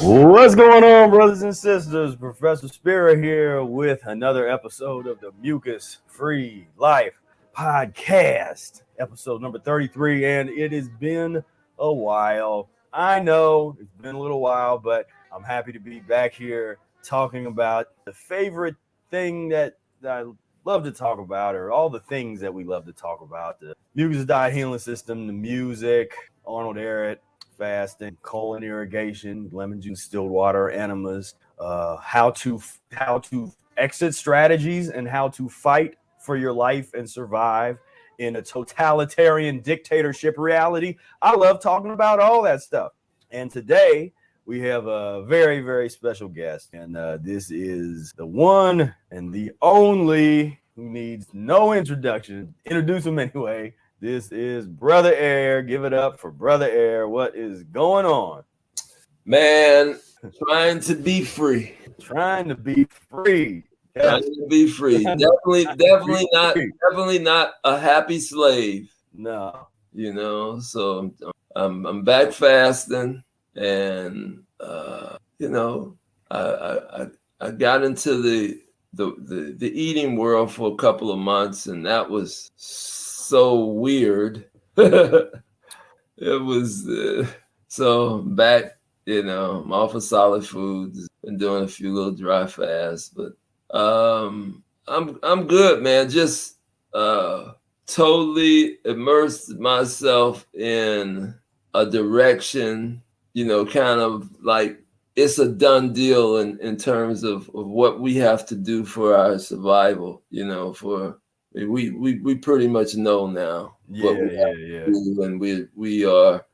What's going on, brothers and sisters? Professor Spira here with another episode of the Mucus-free Life Podcast, episode number 33, and it has been a while. I know it's been a little while, but I'm happy to be back here talking about the favorite thing that I love to talk about, or all the things that we love to talk about: the Mucusless Diet Healing System, the music, Arnold Ehret, fasting, colon irrigation, lemon juice, distilled water, enemas, how to exit strategies, and how to fight for your life and survive in a totalitarian dictatorship reality. I love talking about all that stuff. And today we have a very, very special guest, and this is the one and the only who needs no introduction. Introduce him anyway. This is Brother Air. Give it up for Brother Air. What is going on? Man, trying to be free. Trying to be free. Yes. Trying to be free. Definitely not a happy slave. No. You know, so I'm back fasting, and you know, I got into the eating world for a couple of months, and that was so weird. It was so back, you know, I'm off of solid foods, been doing a few little dry fasts, but I'm good, man. Just totally immersed myself in a direction, you know, kind of like it's a done deal in terms of what we have to do for our survival, you know, we pretty much know now what we have to do, and we are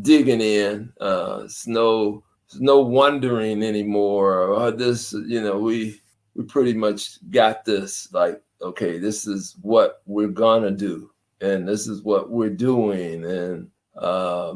digging in. It's no wondering anymore. This, you know, we pretty much got this. Like, okay, this is what we're gonna do, and this is what we're doing. And I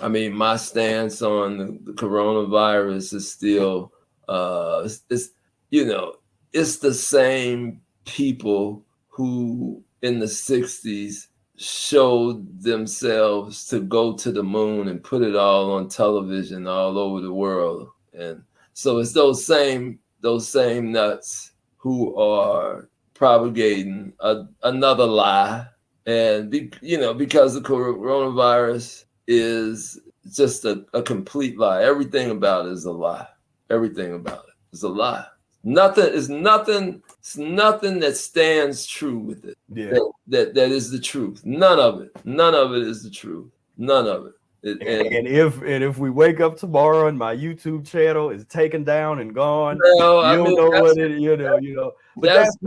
mean, my stance on the coronavirus is still, it's you know, it's the same people who in the 60s showed themselves to go to the moon and put it all on television all over the world. And so it's those same nuts who are propagating another lie. And because the coronavirus is just a complete lie. Everything about it is a lie. Everything about it is a lie. Nothing that stands true with it. Yeah. That is the truth. None of it is the truth. None of it. And if we wake up tomorrow and my YouTube channel is taken down and gone, But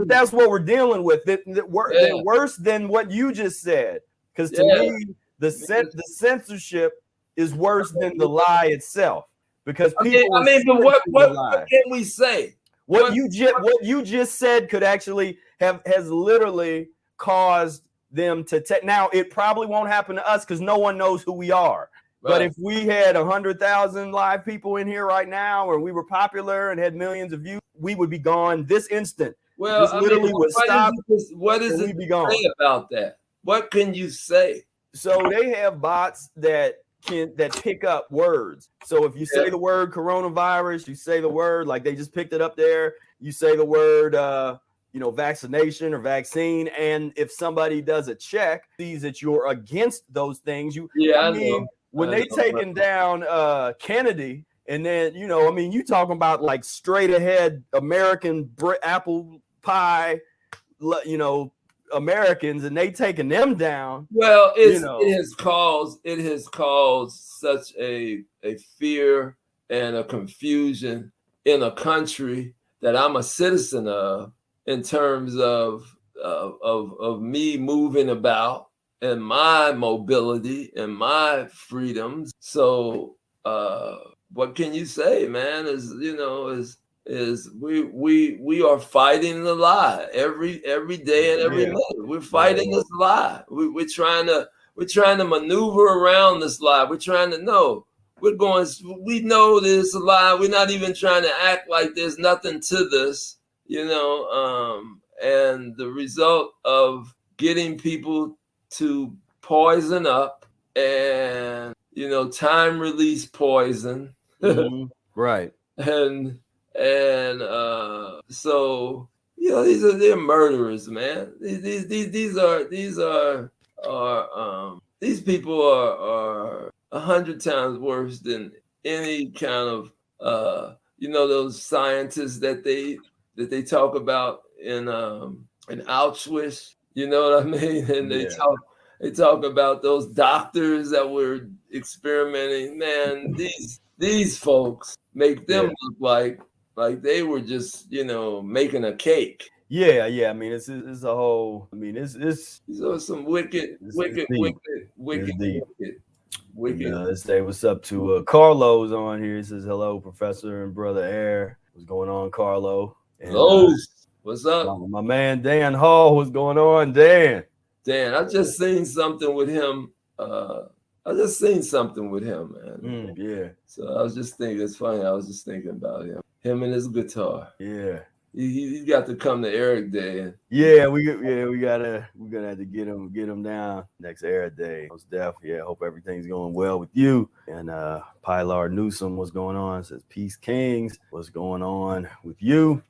that's what we're dealing with. Worse than what you just said. Because to me, the censorship is worse than the lie itself. Because people. But what can we say? What you just said could actually has literally caused them to take. Now it probably won't happen to us because no one knows who we are. Right. But if we had 100,000 live people in here right now, or we were popular and had millions of views, we would be gone this instant. Well, this literally would stop. What is it to say about that? What can you say? So they have bots that pick up words. So if you say the word coronavirus, you say the word, like they just picked it up there, you say the word vaccination or vaccine, and if somebody does a check, sees that you're against those things, when they taking down Kennedy, and then you talking about like straight ahead American apple pie, Americans, and they taking them down. Well, it has caused such a fear and a confusion in a country that I'm a citizen of, in terms of me moving about and my mobility and my freedoms. So what can you say, man? Is we are fighting the lie every day and every minute. We're fighting this lie. We're trying to maneuver around this lie. We're trying to know. We know there's a lie. We're not even trying to act like there's nothing to this, and the result of getting people to poison up and time release poison. Mm-hmm. Right. and so they're murderers, man. These people are 100 times worse than any kind of those scientists that they talk about in Auschwitz. You know what I mean? And Yeah. they talk about those doctors that were experimenting. Man, these folks make them look like they were just making a cake. Yeah. I mean, it's a whole. I mean, it's These are some wicked. deep. Let's say what's up to Carlo's on here. He says hello, Professor and Brother Air. What's going on, Carlo? And, what's up? My man Dan Hall. What's going on, Dan? Dan, I just seen something with him. Man. Yeah. So I was just thinking, it's funny. I was just thinking about him and his guitar. Yeah. He got to come to Ehret Day. We're gonna have to get him down next Ehret Day. Most definitely. Yeah, hope everything's going well with you. And Pilar Newsom, what's going on? Says Peace Kings, what's going on with you?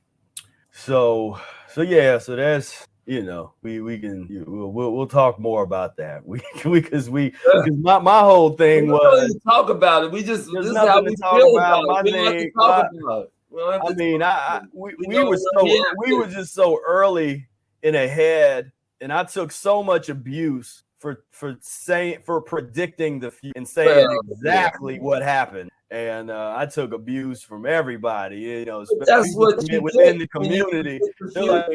So that's we'll talk more about that. Because my whole thing was talk about it. We just this is how we feel about it. We were just so early in ahead, and I took so much abuse for predicting the future and saying exactly what happened. And I took abuse from everybody, that's what within the community. They're like,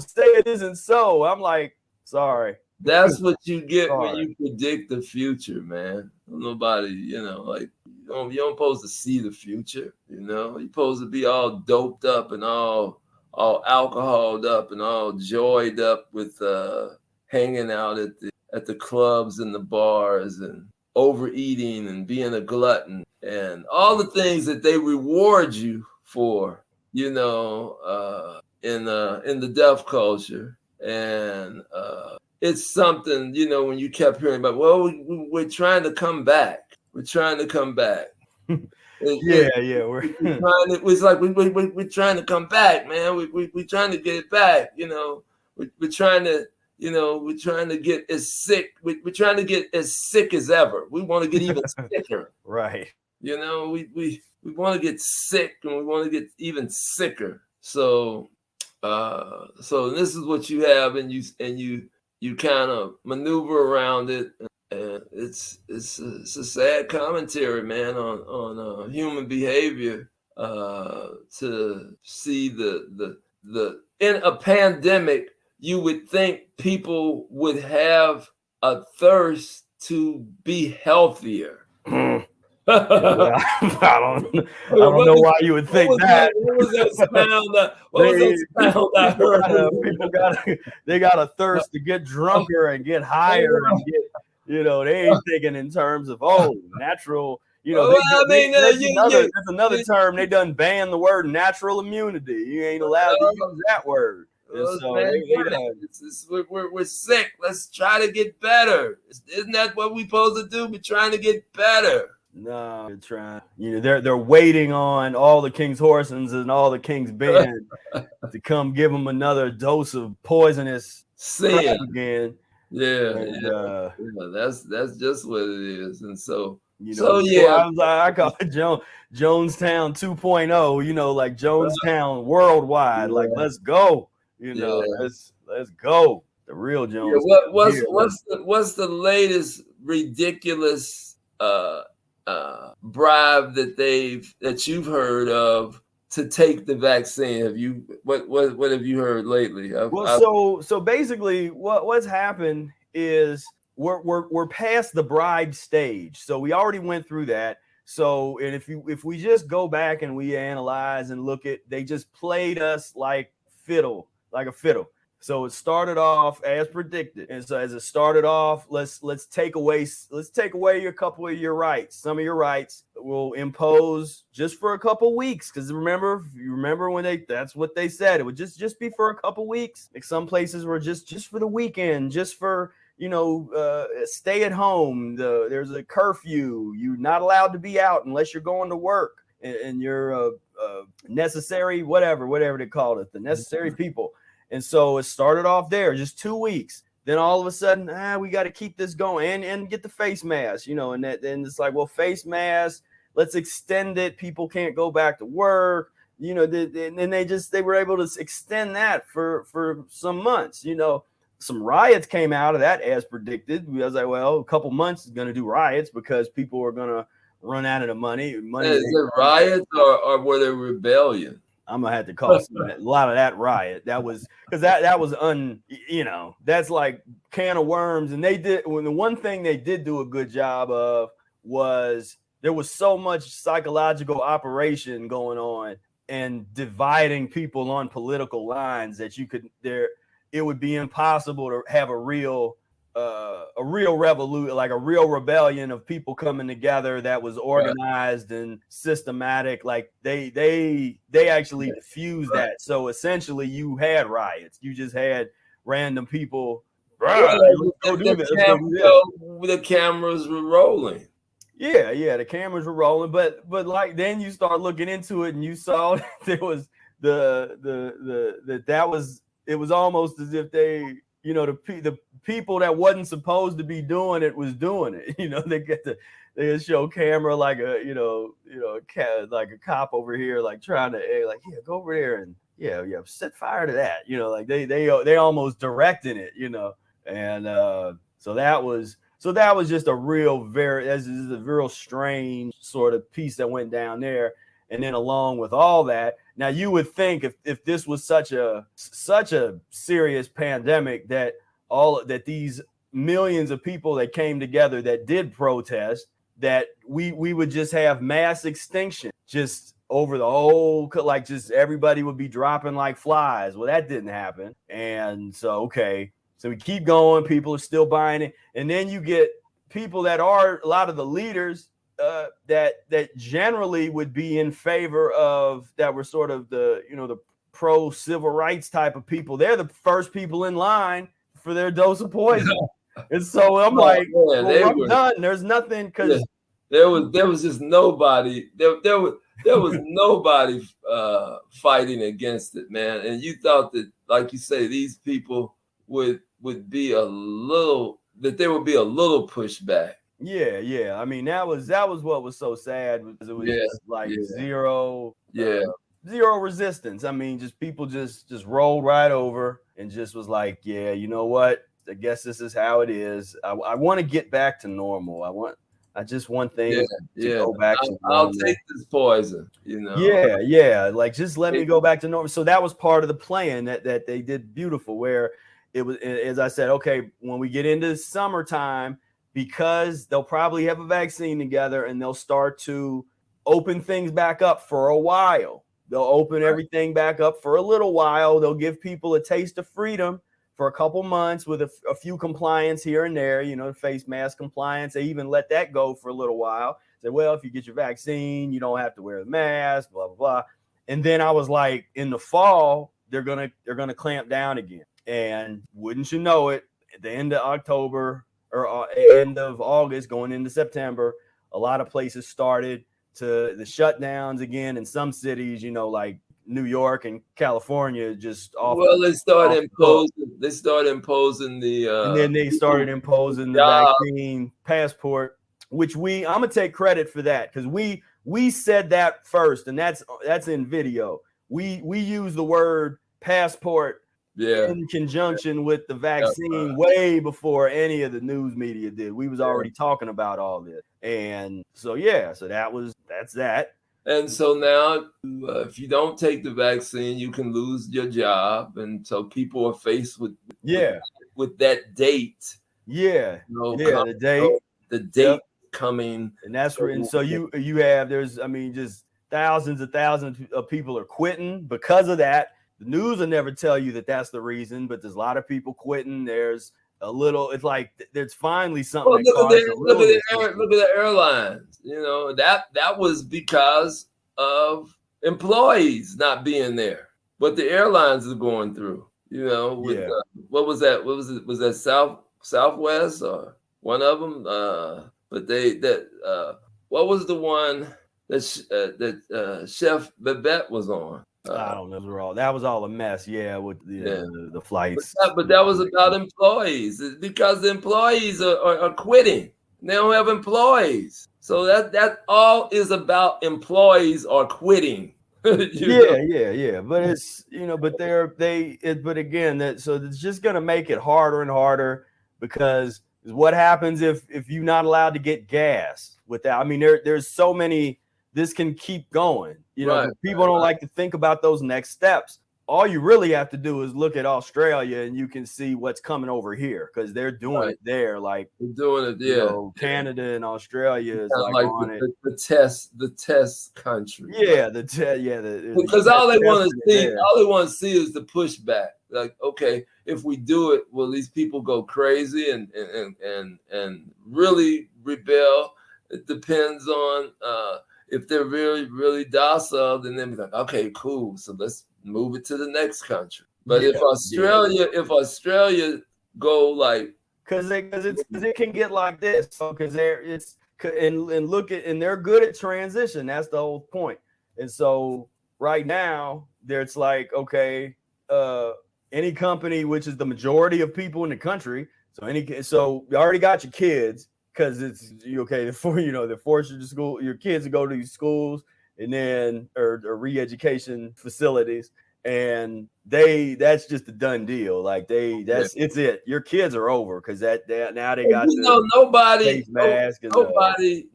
say it isn't so. I'm like, sorry. That's what you get when you predict the future, man. Nobody, you don't supposed to see the future, You're supposed to be all doped up and all alcoholed up and all joyed up with hanging out at the clubs and the bars and overeating and being a glutton and all the things that they reward you for, in the deaf culture. And it's something, when you kept hearing about, well, we're trying to come back. We're trying to come back. It's like we're trying to come back, man. We're trying to get it back. We're trying to. We're trying to get as sick. We're trying to get as sick as ever. We want to get even sicker. Right. We want to get sick, and we want to get even sicker. So this is what you have, and you kind of maneuver around it. And it's a sad commentary, man, on human behavior. To see the in a pandemic, you would think people would have a thirst to be healthier. I don't know why you would think that. What was that sound I heard? They got a thirst to get drunker and get higher and get, they ain't thinking in terms of natural. That's another term. They done banned the word natural immunity. You ain't allowed to use that word. So we're sick. Let's try to get better. Isn't that what we're supposed to do? We're trying to get better. No, they're trying. They're waiting on all the King's Horsens and all the King's Band to come give them another dose of poisonous sin again. Yeah, that's just what it is. And so I call it Jonestown 2.0. Like Jonestown worldwide. Like let's go. Let's go. The real Jones. What's the latest ridiculous bribe that you've heard of to take the vaccine? Have you what have you heard lately? So basically what's happened is we're past the bribe stage. So we already went through that. So, and if we just go back and we analyze and look at, they just played us like a fiddle. So it started off as predicted. And so as it started off, let's take away a couple of your rights. Some of your rights will impose just for a couple weeks. Because remember when that's what they said. It would just be for a couple weeks. Like some places were just for the weekend, just for stay at home. There's a curfew. You're not allowed to be out unless you're going to work, and you're necessary, whatever they called it, the necessary people. And so it started off there, just 2 weeks. Then all of a sudden, we got to keep this going and get the face mask, and then it's like, well, face mask, let's extend it. People can't go back to work, and they were able to extend that for some months, Some riots came out of that as predicted. I was like, well, a couple months is going to do riots because people are going to run out of the money. Is it riots or were there rebellion? I'm gonna have to call a lot of that riot. That was because that was that's like can of worms. And the one thing they did do a good job of was there was so much psychological operation going on and dividing people on political lines that it would be impossible to have a real revolution, like a real rebellion of people coming together that was organized and systematic. Like they actually diffused that. So essentially you had riots. You just had random people. The cameras were rolling. Yeah, the cameras were rolling, but like then you start looking into it and you saw there was it was almost as if they, the people that wasn't supposed to be doing it was doing it. They show camera like like a cop over here, like trying to go over there and set fire to that. Like they almost directing it. And so that was just a real strange sort of piece that went down there. And then along with all that, now you would think if this was such a serious pandemic that these millions of people that came together that did protest, that we would just have mass extinction just over the whole, like just everybody would be dropping like flies. Well, that didn't happen. And so, so we keep going. People are still buying it. And then you get people that are a lot of the leaders that generally would be in favor of, that were sort of the pro civil rights type of people. They're the first people in line for their dose of poison. And so I'm I'm done. There's nothing, because there was just nobody. There was nobody fighting against it, man. And you thought that, like you say, these people would be there would be a little pushback. Yeah. I mean, that was what was so sad, because it was just like zero resistance. I mean, just people just rolled right over and just was like, yeah, you know what? I guess this is how it is. I want to get back to normal. I just want things to go back to normal. I'll take this poison, Yeah. Like, just let me go back to normal. So that was part of the plan that they did beautiful, where it was, as I said, okay, when we get into summertime, because they'll probably have a vaccine together and they'll start to open things back up for a while. They'll open everything back up for a little while. They'll give people a taste of freedom for a couple months with a few compliance here and there, face mask compliance. They even let that go for a little while. Say, well, if you get your vaccine, you don't have to wear the mask, blah, blah, blah. And then I was like, in the fall, they're gonna clamp down again. And wouldn't you know it, at the end of October or end of August going into September, a lot of places started to the shutdowns again. In some cities, like New York and California, just off. Well, they started imposing the and then they started imposing the vaccine passport, which I'm gonna take credit for that, because we said that first, and that's in video. We use the word passport in conjunction with the vaccine way before any of the news media did. We was already talking about all this. And so that's that. And so now, if you don't take the vaccine, you can lose your job. And so people are faced with that date. The date coming. And that's where, and so you have, just thousands of people are quitting because of that. The news will never tell you that that's the reason, but there's a lot of people quitting. There's a little, it's like there's finally something. Look at the airlines. That was because of employees not being there. What the airlines are going through. What was that? What was it? Was that Southwest or one of them. But what was the one that Chef Babette was on? I don't know. That was all a mess. Yeah, with the flights. But that was about employees, because the employees are quitting. They don't have employees. So that all is about employees are quitting. Yeah. But it's, but again, so it's just going to make it harder and harder, because what happens if you're not allowed to get gas without, I mean, there's so many, this can keep going, but people don't like to think about those next steps. All you really have to do is look at Australia, and you can see what's coming over here, because they're doing it there. Like they're doing it, Canada and Australia is like on it. The test country. Yeah, because all they want to see is the pushback. Like, okay, if we do it, will these people go crazy and really rebel? It depends on if they're really, really docile, then they'll be like, okay, cool. So let's move it to the next country. But if Australia go like, because it can get like this, so because they're good at transition. That's the whole point. And so right now, it's like, okay, any company, which is the majority of people in the country, so you already got your kids, because it's okay. They force you to school, your kids to go to these schools, and then or re-education facilities, and that's just a done deal. Like it's it. Your kids are over, because now they got nobody face mask and nobody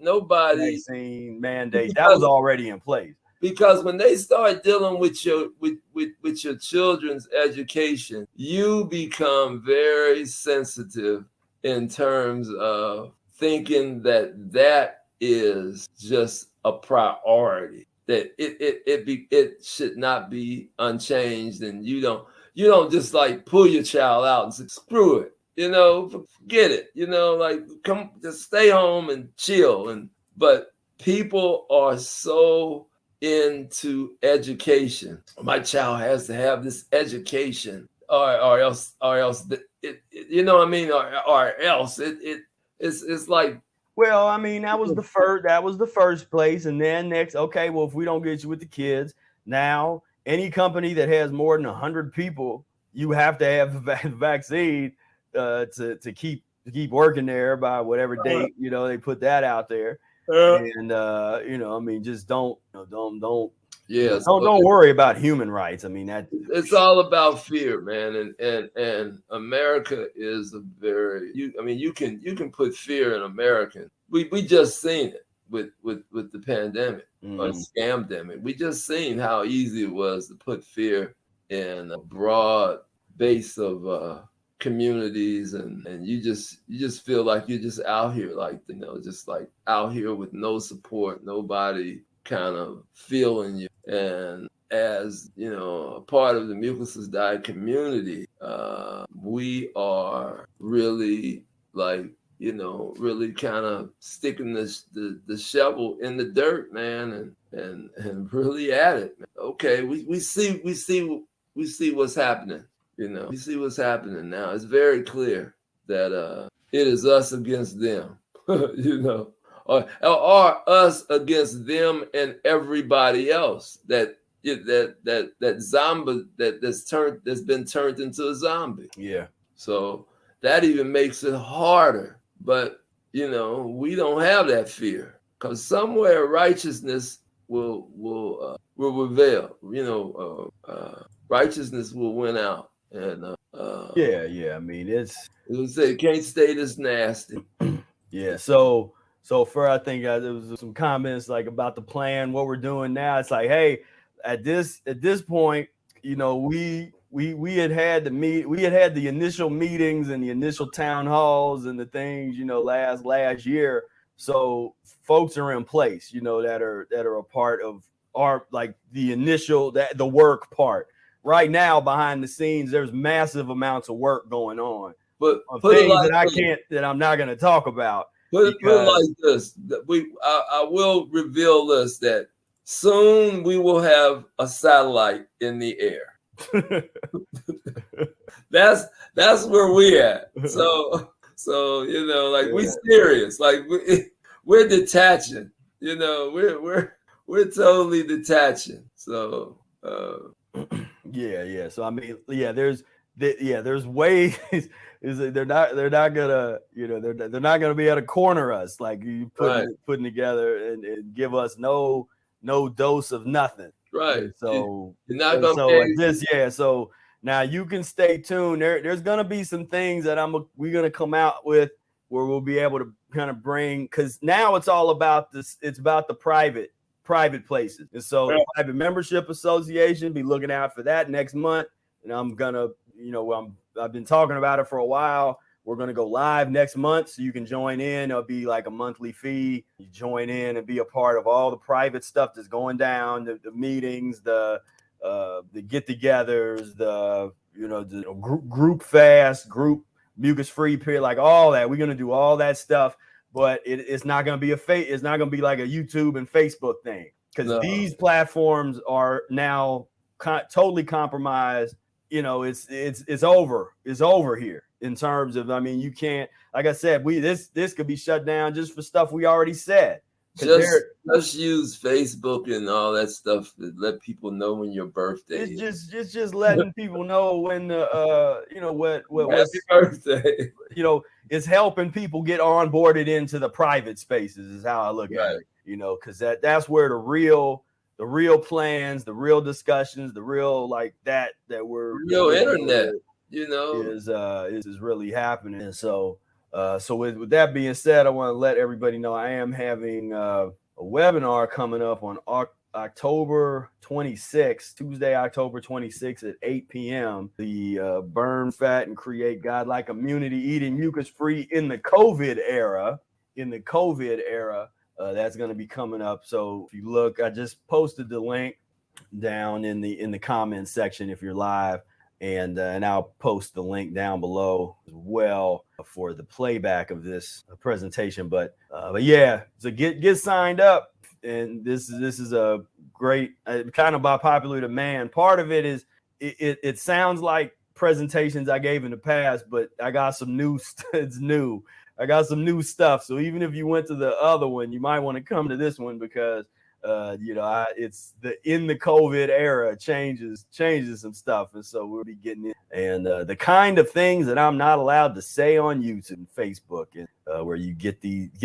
vaccine mandate that was already in place. Because when they start dealing with your children's education, you become very sensitive in terms of thinking that is just a priority, that it should not be unchanged, and you don't just like pull your child out and say, screw it, forget it, like, come, just stay home and chill. But people are so into education. My child has to have this education, or else it's like, well, I mean, that was the first place, and then next, okay, well, if we don't get you with the kids, now any company that has more than 100 people, you have to have a vaccine to keep working there by whatever date they put that out there. And I mean, just don't worry about human rights. I mean, it's all about fear, man. And America is you can put fear in Americans. We just seen it with the pandemic or scamdemic. We just seen how easy it was to put fear in a broad base of communities, and you just feel like you're just out here, like, just like out here with no support, nobody kind of feeling you. And as a part of the Mucusless Diet community, we are really like, really kind of sticking the shovel in the dirt, man, and really at it, man. Okay, we see what's happening. We see what's happening now. It's very clear that it is us against them, or us against them and everybody else that zombie that's been turned into a zombie. Yeah. So that even makes it harder. But we don't have that fear, because somewhere righteousness will prevail. Righteousness will win out. And I mean, it can't stay this nasty. Yeah. So for, I think there was some comments like about the plan, what we're doing now. It's like, hey, at this point, we had the initial meetings and the initial town halls and the things, last year. So folks are in place, that are a part of our, like, the initial, the work part. Right now, behind the scenes, there's massive amounts of work going on, but things that I'm not going to talk about. Put it like this: I will reveal this, that soon we will have a satellite in the air. That's where we at. So So, like we serious, like we're detaching, we're totally detaching. So, yeah. So I mean, there's ways. Is that they're not gonna, they're not gonna be able to corner us like you putting together and give us no dose of nothing. Right. And so you're not gonna so now you can stay tuned. There's gonna be some things that we're gonna come out with where we'll be able to kind of bring, because now it's all about this. It's about the private places. And so the Private Membership Association, be looking out for that next month. And I'm gonna, I've been talking about it for a while. We're gonna go live next month, so you can join in. It'll be like a monthly fee. You join in and be a part of all the private stuff that's going down, the meetings, the get-togethers, the group fast, group mucus-free period, like all that. We're gonna do all that stuff. But it's not going to be it's not going to be like a YouTube and Facebook thing, because these platforms are now totally compromised. It's over. It's over here in terms of, I mean, you can't, like I said, this could be shut down just for stuff we already said. Just use Facebook and all that stuff to let people know when your birthday is. It's just letting people know when what's your birthday. It's helping people get onboarded into the private spaces is how I look at it. Because that's where the real plans, the real discussions, the real that we're real internet, is really happening. And so with that being said, I want to let everybody know I am having a webinar coming up on October 26th, Tuesday, October 26th at 8 p.m. The Burn Fat and Create Godlike Immunity, Eating Mucus-Free in the COVID era. That's going to be coming up. So if you look, I just posted the link down in the comments section if you're live. And I'll post the link down below as well for the playback of this presentation. But yeah, so get signed up. And this is a great, kind of by popular demand. Part of it is it sounds like presentations I gave in the past, but I got some new. It's new. I got some new stuff. So even if you went to the other one, you might want to come to this one because it's in the COVID era changes some stuff, and so we'll be getting it. And the kind of things that I'm not allowed to say on YouTube and Facebook, and where you get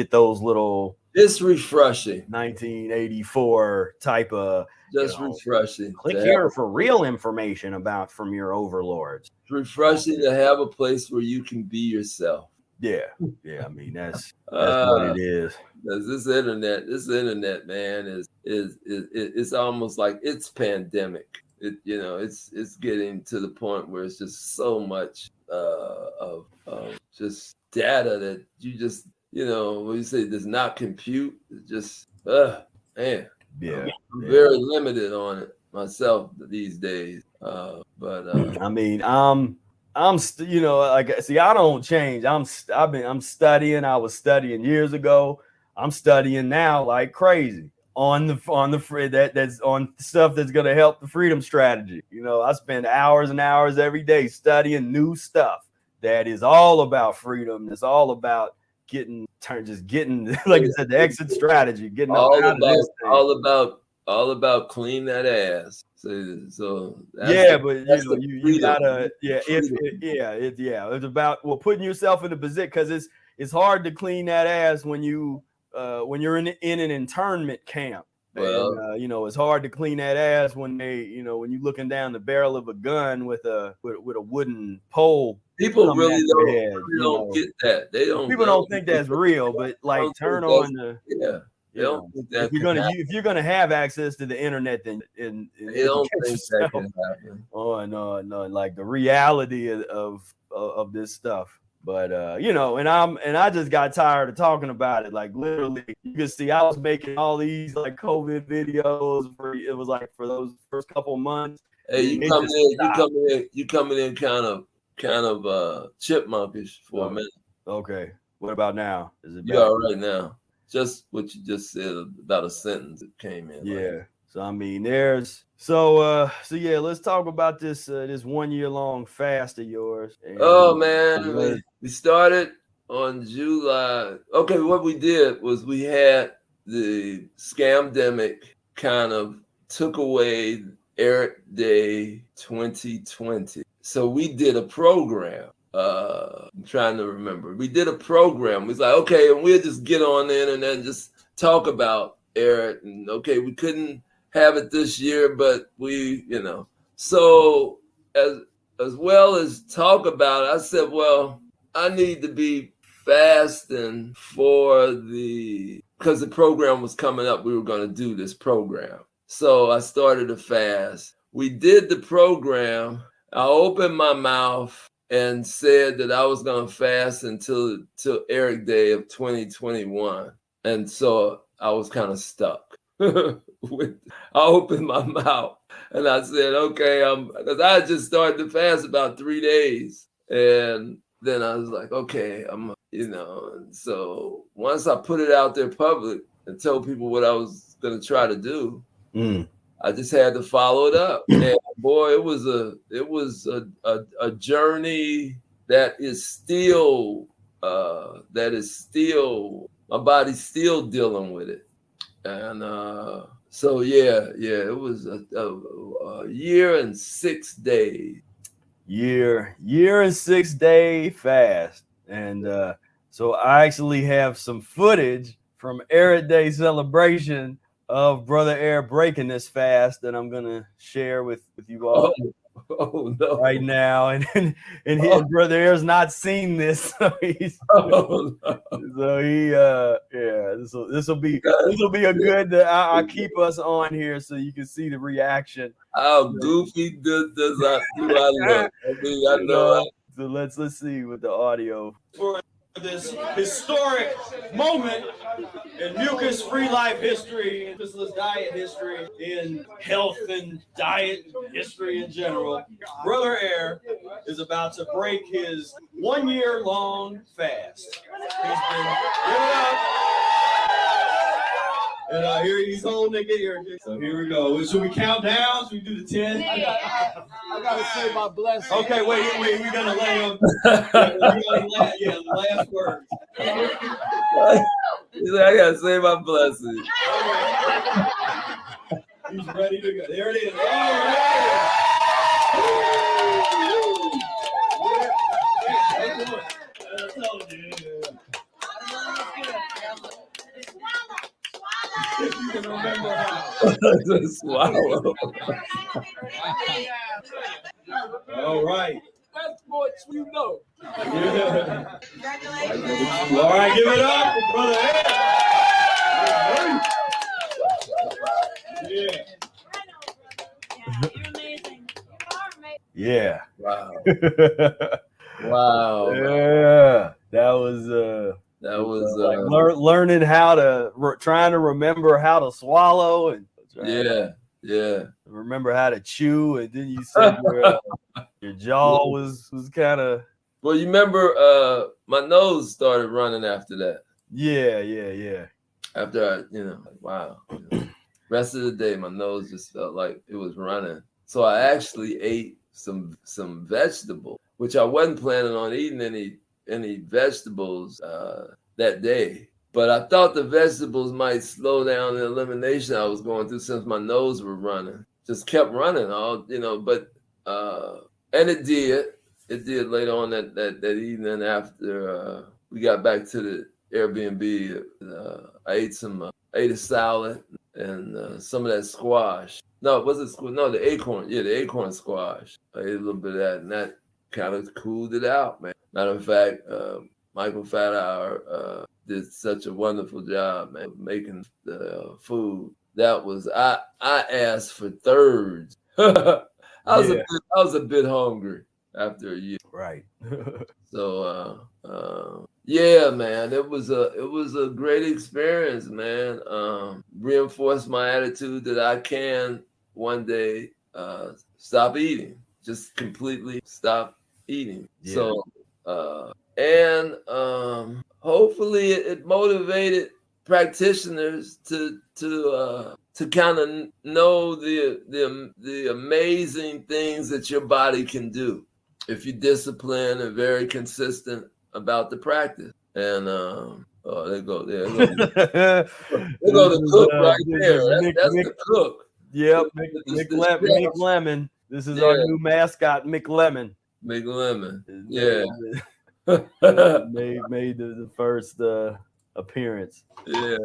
those little. It's refreshing. 1984 type of. Just refreshing. Click here for real information from your overlords. It's refreshing to have a place where you can be yourself. Yeah. I mean that's what it is. This internet, man, is almost like it's pandemic. It's getting to the point where it's just so much of just data that you just when you say does not compute. It's just man. Yeah, I'm very limited on it myself these days. I mean, I don't change. I'm studying. I was studying years ago. I'm studying now like crazy on that's on stuff that's going to help the freedom strategy. I spend hours and hours every day studying new stuff that is all about freedom. It's all about getting like I said, the exit strategy, getting all about clean that ass. So you gotta it's about putting yourself in a position, because it's hard to clean that ass when you're in an internment camp. Well, and, it's hard to clean that ass when when you're looking down the barrel of a gun with a wooden pole. People really don't get that. People don't think that's real, but like turn on the They don't think that if you're gonna have access to the internet, then they don't think that can happen. Oh no, like the reality of this stuff. But and I just got tired of talking about it. Like literally, you can see I was making all these like COVID videos for those first couple months. Hey, you coming in kind of chipmunkish for a minute. Okay. What about now? Is it you all right now? Just what you just said about a sentence that came in. Yeah. So I mean, let's talk about this 1 year long fast of yours. And, man, we started on July. Okay, what we did was we had the scamdemic kind of took away Ehret Day 2020. So we did a program. I'm trying to remember. We did a program. We was like, okay, and we'll just get on the internet and just talk about Ehret. And okay, we couldn't have it this year, but we, So as well as talk about it, I said, well, I need to be fasting because the program was coming up. We were going to do this program. So I started a fast. We did the program. I opened my mouth and said that I was going to fast until Ehret Day of 2021. And so I was kind of stuck. I opened my mouth and I said, okay, because I had just started to fast about 3 days. And then I was like, okay, and so once I put it out there public and told people what I was going to try to do, I just had to follow it up. And boy, it was a journey that is still my body's still dealing with it. And so it was a year and 6 days. Year and 6 day fast. And so I actually have some footage from Ehret Day Celebration of Brother Ehret breaking this fast that I'm gonna share with you all no. right now. And his Brother Ehret's not seen this, so he's no. so he this will be a good I'll keep us on here so you can see the reaction. How goofy does I look? I know. So let's see with the audio for this historic moment in mucus-free life history, in Mucusless diet history, in health and diet history in general. Brother Ehret is about to break his 1 year long fast. He's been giving up. And here he's holding it here. So here we go. Should we count down? Should we do the 10? I gotta say my blessing. Okay, wait. We're gonna lay him. Last words. He's like, I gotta say my blessing. He's ready to go. There it is. All right. You can remember how. Swallow. All right. That's what you know. Yeah. All right, give it up for Brother Ehret. Yeah. You're amazing. You are amazing. Yeah. Wow. Wow. Yeah. That was like learning how to trying to remember how to swallow and remember how to chew, and then you said your jaw was kind of. Well, you remember my nose started running after that. Yeah. After wow. Rest of the day, my nose just felt like it was running. So I actually ate some vegetables, which I wasn't planning on eating any vegetables that day. But I thought the vegetables might slow down the elimination I was going through since my nose was running. Just kept running, but and it did. It did later on that evening after we got back to the Airbnb. I ate a salad and some of that squash. No, it wasn't squash. No, the acorn. Yeah, the acorn squash. I ate a little bit of that, and that kind of cooled it out, man. Matter of fact, Michael Fathour did such a wonderful job, man, making the food. That was I asked for thirds. I was a bit hungry after a year. Right. So yeah, man, it was a great experience, man. Reinforced my attitude that I can one day stop eating, just completely stop eating. Yeah. So and hopefully it motivated practitioners to kind of know the amazing things that your body can do if you're disciplined and very consistent about the practice. And oh, there go the cook right this there. is That's Mick, the cook. yep, This Mick Lemon. This is our new mascot, Mick Lemon. Big Lemon. Yeah. made the first appearance. Yeah.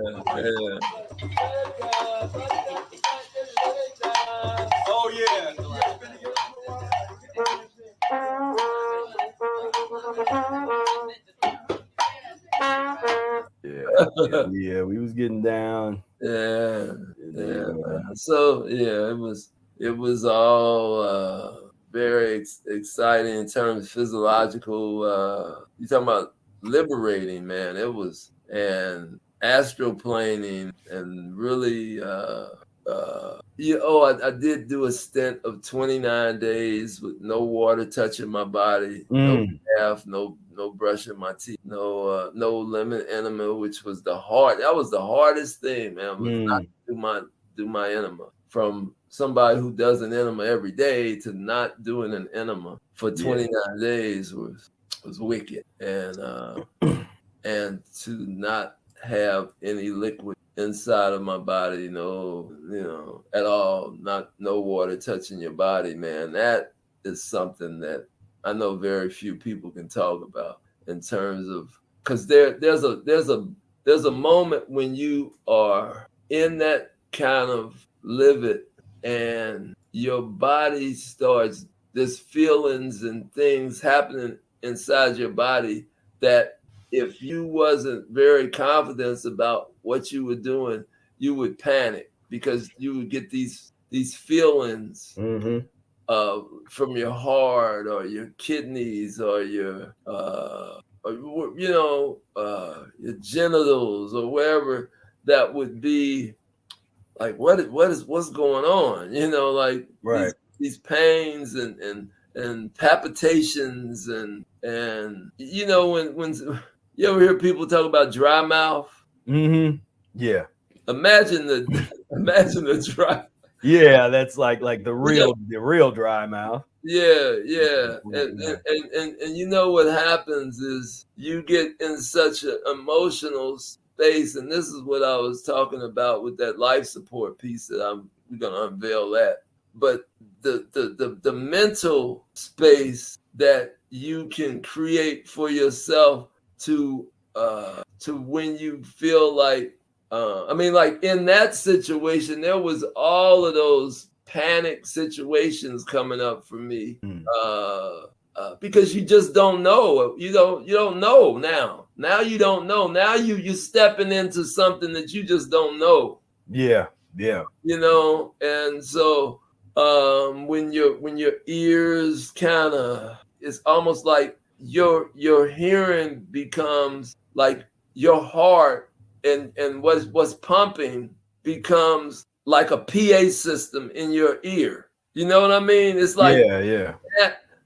Oh, yeah. Yeah, we was getting down. Yeah. So yeah, it was all very exciting in terms of physiological. You talking about liberating, man? It was, and astroplaning, and really. I did do a stint of 29 days with no water touching my body, no bath, no brushing my teeth, no lemon enema, which was that was the hardest thing, man, was not to do my enema. From somebody who does an enema every day to not doing an enema for 29 days was wicked. And to not have any liquid inside of my body, at all, no water touching your body, man. That is something that I know very few people can talk about in terms of, because there's a moment when you are in that kind of livid and your body starts, there's feelings and things happening inside your body that if you wasn't very confident about what you were doing, you would panic because you would get these feelings from your heart or your kidneys or your genitals or wherever that would be. Like what's going on? Like right. these pains and palpitations and when you ever hear people talk about dry mouth? Mm-hmm. Yeah. Imagine the dry. Yeah, that's like the real dry mouth. Yeah. And you know what happens is you get in such an emotional space, and this is what I was talking about with that life support piece that we're gonna unveil that. But the mental space that you can create for yourself to when you feel like like in that situation, there was all of those panic situations coming up for me because you just don't know. You don't know now. Now you don't know. Now you're stepping into something that you just don't know. Yeah. And so when your ears kind of, it's almost like your hearing becomes like your heart and what's pumping becomes like a PA system in your ear. You know what I mean? It's like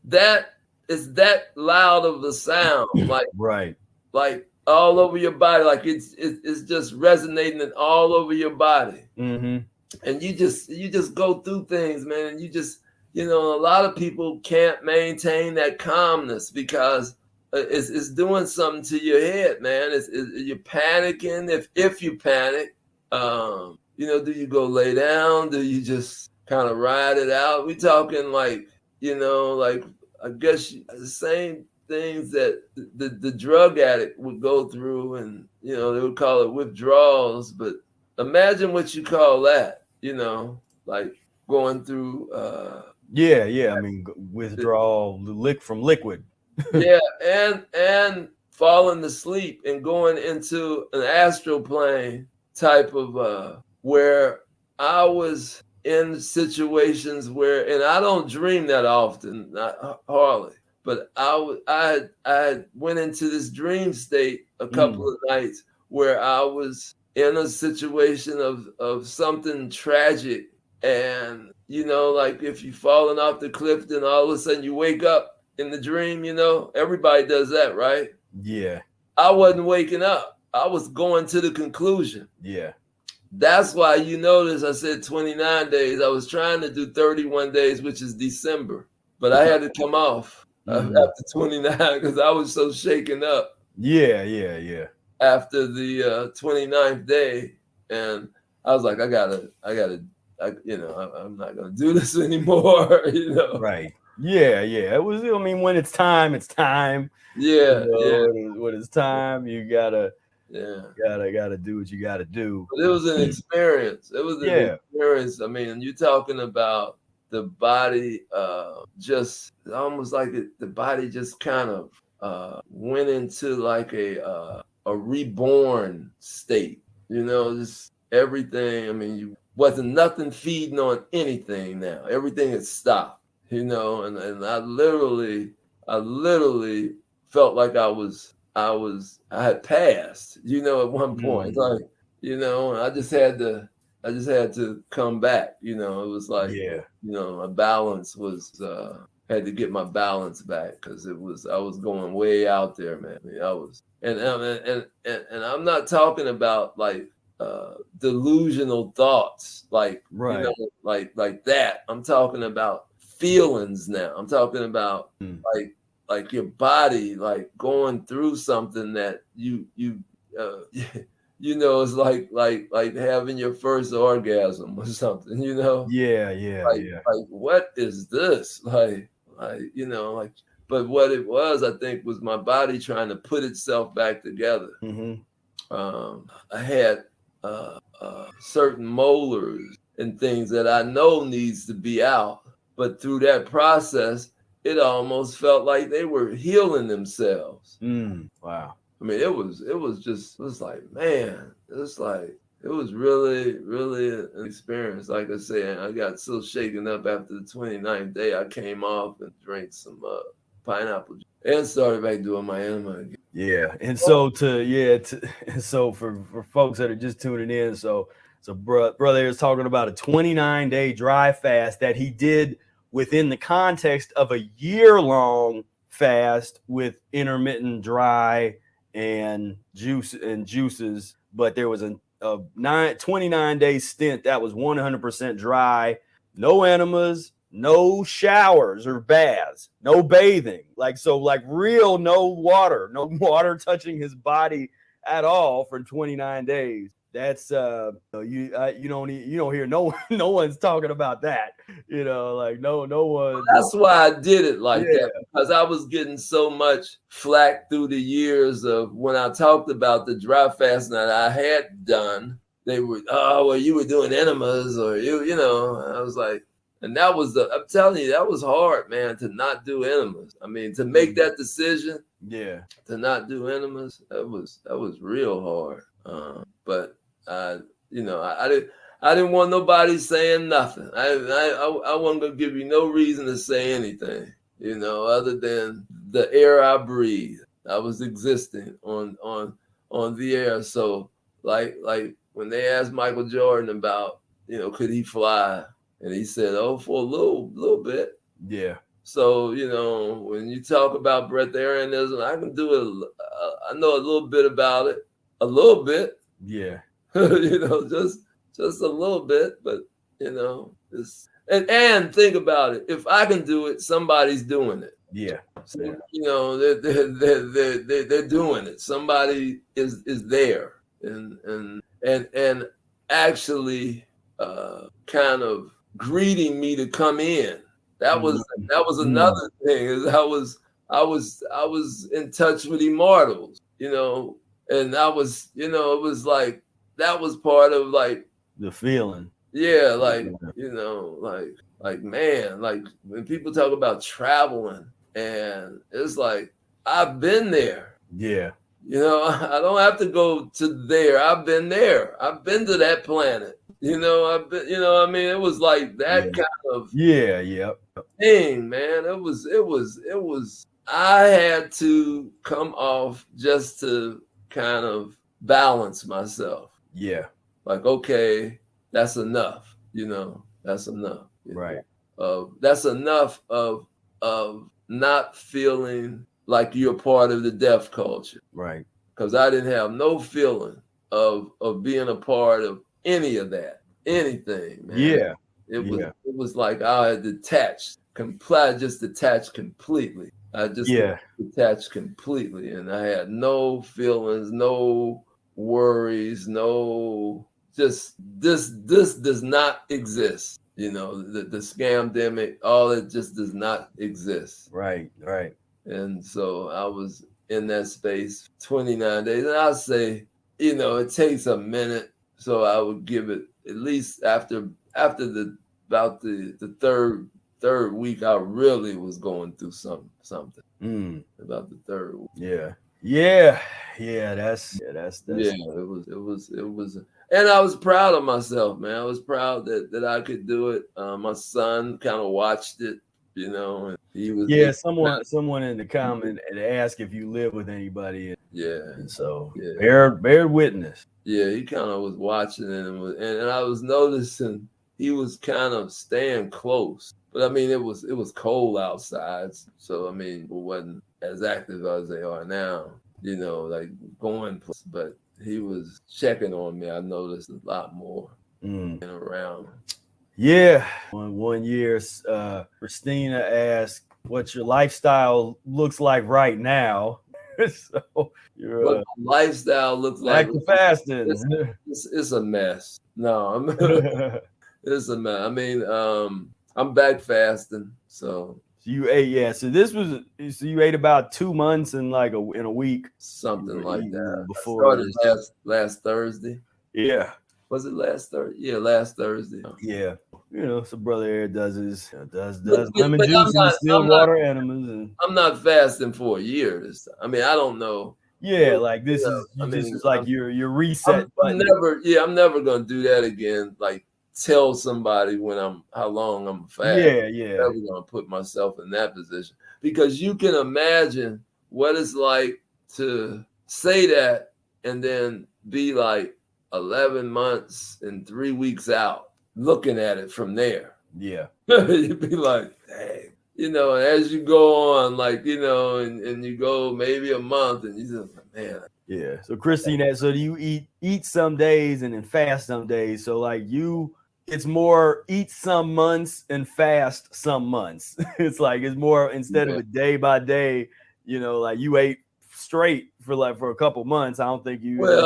that is that loud of a sound, like right, like all over your body, like it's just resonating all over your body. Mm-hmm. And you just go through things, man, and you just a lot of people can't maintain that calmness because it's doing something to your head, man. You're panicking. If you panic, do you go lay down? Do you just kind of ride it out? We talking like I guess the same things that the drug addict would go through, and they would call it withdrawals. But imagine what you call that, like going through. I mean, withdrawal from liquid. Yeah, and falling asleep and going into an astral plane type of where I was in situations where, and I don't dream that often, not hardly, but I went into this dream state a couple of nights where I was in a situation of something tragic, and like if you've fallen off the cliff, then all of a sudden you wake up in the dream, everybody does that, right? Yeah. I wasn't waking up. I was going to the conclusion. Yeah. That's why you notice I said 29 days. I was trying to do 31 days, which is December, but I had to come off after 29 because I was so shaken up. Yeah. after the 29th day, and I was like, I'm not gonna do this anymore, Right. Yeah. It was. I mean, when it's time, it's time. Yeah, When it's time, you gotta yeah. do what you gotta do. But it was an experience. It was an experience. I mean, you're talking about the body, just almost like the body just kind of went into like a reborn state. Just everything. I mean, you wasn't nothing feeding on anything now. Everything had stopped. And I literally felt like I had passed. At one point, like I just had to come back. It was like my balance was had to get my balance back because I was going way out there, man. I mean, I was, and I'm not talking about like delusional thoughts, like like that. I'm talking about feelings now. I'm talking about like your body like going through something that it's like having your first orgasm or something, like what is this, but what it was, I think, was my body trying to put itself back together. I had certain molars and things that I know needs to be out, but through that process it almost felt like they were healing themselves. Wow. I mean, it was like, man, it was really, really an experience. Like I said, I got so shaken up after the 29th day, I came off and drank some pineapple juice and started back doing my enema again. Yeah. And so so for folks that are just tuning in, so brother is talking about a 29-day dry fast that he did within the context of a year-long fast with intermittent dry and juices, but there was a 29-day stint that was 100% dry, no enemas, no showers or baths, no bathing, like real no water touching his body at all for 29 days. That's you don't hear no one's talking about that, like no one. That's why I did it like that, because I was getting so much flack through the years of when I talked about the dry fasting that I had done. They were, oh, well, you were doing enemas, or I was like, and that was I'm telling you, that was hard, man, to not do enemas. I mean, to make that decision, to not do enemas, that was real hard. But I didn't want nobody saying nothing. I wasn't gonna give you no reason to say anything, other than the air I breathe. I was existing on the air. So like when they asked Michael Jordan about, could he fly, and he said, oh, for a little bit. Yeah. So when you talk about breatharianism, I can do it. I know a little bit about it, a little bit. Yeah. Just a little bit, but and think about it. If I can do it, somebody's doing it. Yeah. So, they're doing it. Somebody is there and actually kind of greeting me to come in. That was another thing. Is I was in touch with immortals, and I was, it was like that was part of like the feeling. Yeah, like like man, like when people talk about traveling, and it's like I've been there. Yeah. I don't have to go to there. I've been there. I've been to that planet. I've been, I mean, it was like that kind of thing, man. It was I had to come off just to kind of balance myself. Yeah. Like, okay, that's enough, that's enough. Right. That's enough of not feeling like you're part of the deaf culture. Right. Because I didn't have no feeling of being a part of any of that, anything, man. Yeah. It was like I had detached completely. I just detached completely, and I had no feelings, no worries, no just this does not exist. You know, the scamdemic, all it just does not exist. Right. And so I was in that space 29 days, and I'll say, you know, it takes a minute, so I would give it at least after the about the third week, I really was going through something about the third week. Yeah. That's It was, and I was proud of myself, man. I was proud that I could do it. My son kind of watched it, you know, and he was someone in the comment and asked if you live with anybody. And so yeah. bear witness. Yeah, he kind of was watching it, and I was noticing he was kind of staying close. But I mean, it was cold outside, so I mean, it wasn't as active as they are now. You know, like going, but he was checking on me. I noticed a lot more around. Yeah. One year, Christina asked what your lifestyle looks like right now. So what lifestyle looks like active fasting. It's a mess. No, it's a mess. I mean, I'm back fasting, so you ate, so you ate about 2 months in in a week, something like that. Before I started last Thursday. Yeah. Was it last Thursday? Yeah, last Thursday. Yeah. You know, so Brother Ehret does lemon juice and still water enemas. And I'm not fasting for a year this time. I mean, I don't know. Yeah, like this is like your reset button. I'm never gonna do that again. Like tell somebody how long I'm fasting. Yeah. I'm never gonna put myself in that position, because you can imagine what it's like to say that and then be like 11 months and 3 weeks out looking at it from there. Yeah. You'd be like, dang. You know, and as you go on, like, you know, and you go maybe a month and you just like, man. Yeah. So Christine, so do you eat some days and then fast some days? So like it's more eat some months and fast some months. It's more instead of a day by day, you know, like you ate straight for a couple months. I don't think you did a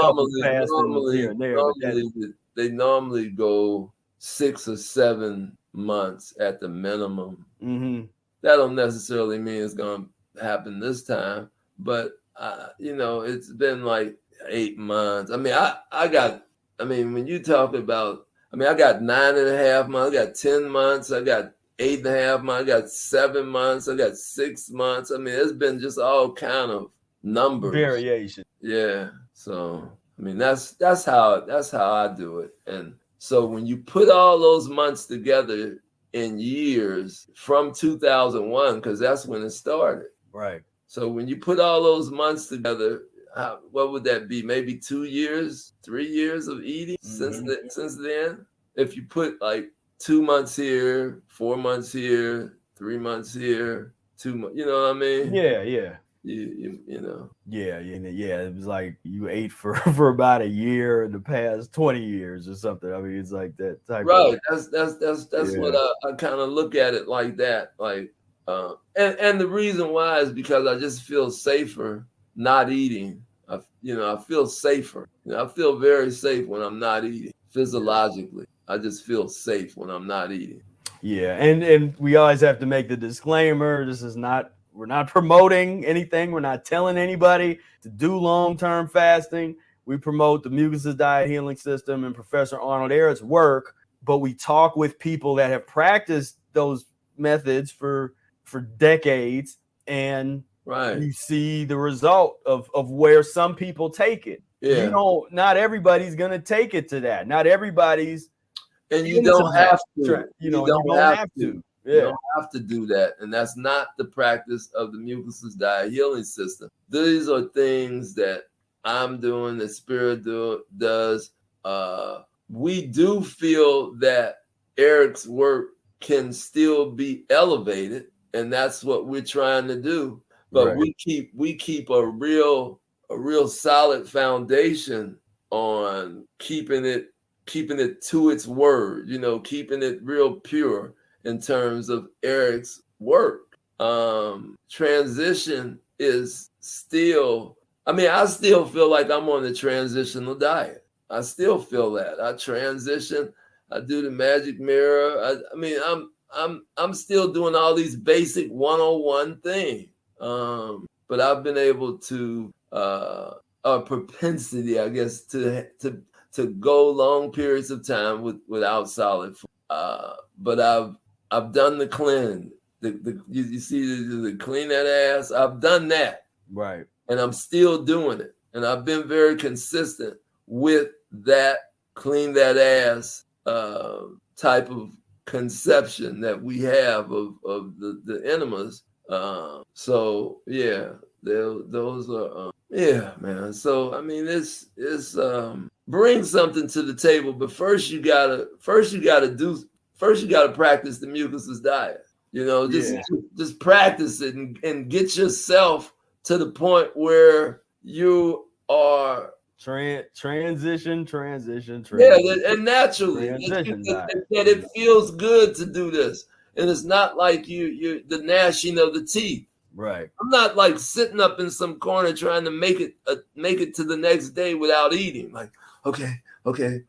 couple fasting here and there. They normally go 6 or 7 months at the minimum. Mm-hmm. That don't necessarily mean it's going to happen this time, but you know, it's been like 8 months. I mean, when you talk about, I got 9.5 months, I got 10 months, I got 8.5 months, I got 7 months, I got 6 months. I mean, it's been just all kind of numbers, variation. Yeah. So I mean, that's how I do it. And so when you put all those months together in years from 2001, because that's when it started. Right. So when you put all those months together, what would that be? Maybe 2 years, 3 years of eating since then? If you put like 2 months here, 4 months here, 3 months here, 2 months, you know what I mean? Yeah. You know. Yeah. It was like you ate for about a year in the past 20 years or something. I mean, it's like that type right. That's what I kind of look at it like that. Like, and the reason why is because I just feel safer not eating. I feel safer. I feel very safe when I'm not eating physiologically. I just feel safe when I'm not eating. Yeah, and we always have to make the disclaimer. We're not promoting anything. We're not telling anybody to do long-term fasting. We promote the Mucusless Diet Healing System and Professor Arnold Ehret's work, but we talk with people that have practiced those methods for decades, and you see the result of where some people take it. Yeah. Not everybody's going to take it to that. Not everybody's. And you don't have to. You don't have to. Yeah. You don't have to do that. And that's not the practice of the Mucusless Diet Healing System. These are things that I'm doing, that Spira does. We do feel that Ehret's work can still be elevated, and that's what we're trying to do. But we keep a real solid foundation on keeping it to its word, keeping it real pure in terms of Ehret's work. transition is still, I still feel like I'm on the transitional diet. I still feel that. I transition, I do the magic mirror. I'm still doing all these basic 101 things. But I've been able to a propensity, I guess, to go long periods of time without solid food. But I've done the cleanse. You see the clean that ass. I've done that, Right. and I'm still doing it. And I've been very consistent with that clean that ass type of conception that we have of the enemas. So yeah, those are yeah, man. So I mean, it's bring something to the table, but first you gotta practice the mucusless diet. Just practice it and get yourself to the point where you are transition. Yeah, and naturally that it feels good to do this, and it's not like you the gnashing of the teeth. Right. I'm not like sitting up in some corner trying to make it to the next day without eating. Like, okay. I don't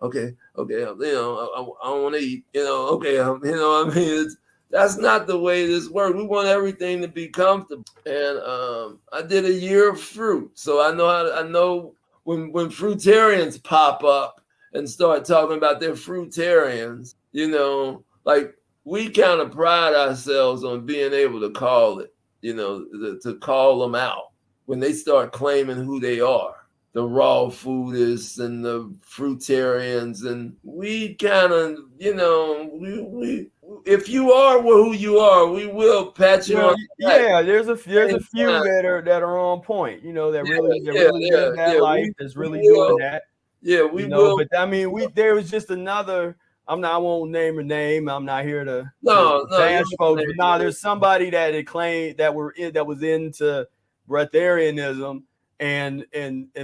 want to eat. That's not the way this works. We want everything to be comfortable. And I did a year of fruit, so I know when fruitarians pop up and start talking about their fruitarians, like we kind of pride ourselves on being able to call it. To call them out when they start claiming who they are, the raw foodists and the fruitarians, and we kind of, we if you are who you are, we will pat you on the back. Yeah, there's a few that are on point, that really live that life, that's really doing that. Yeah, we will. But I mean, there was just another. I won't name a name. I'm not here to bash folks. But there's somebody that had claimed that was into breatharianism, and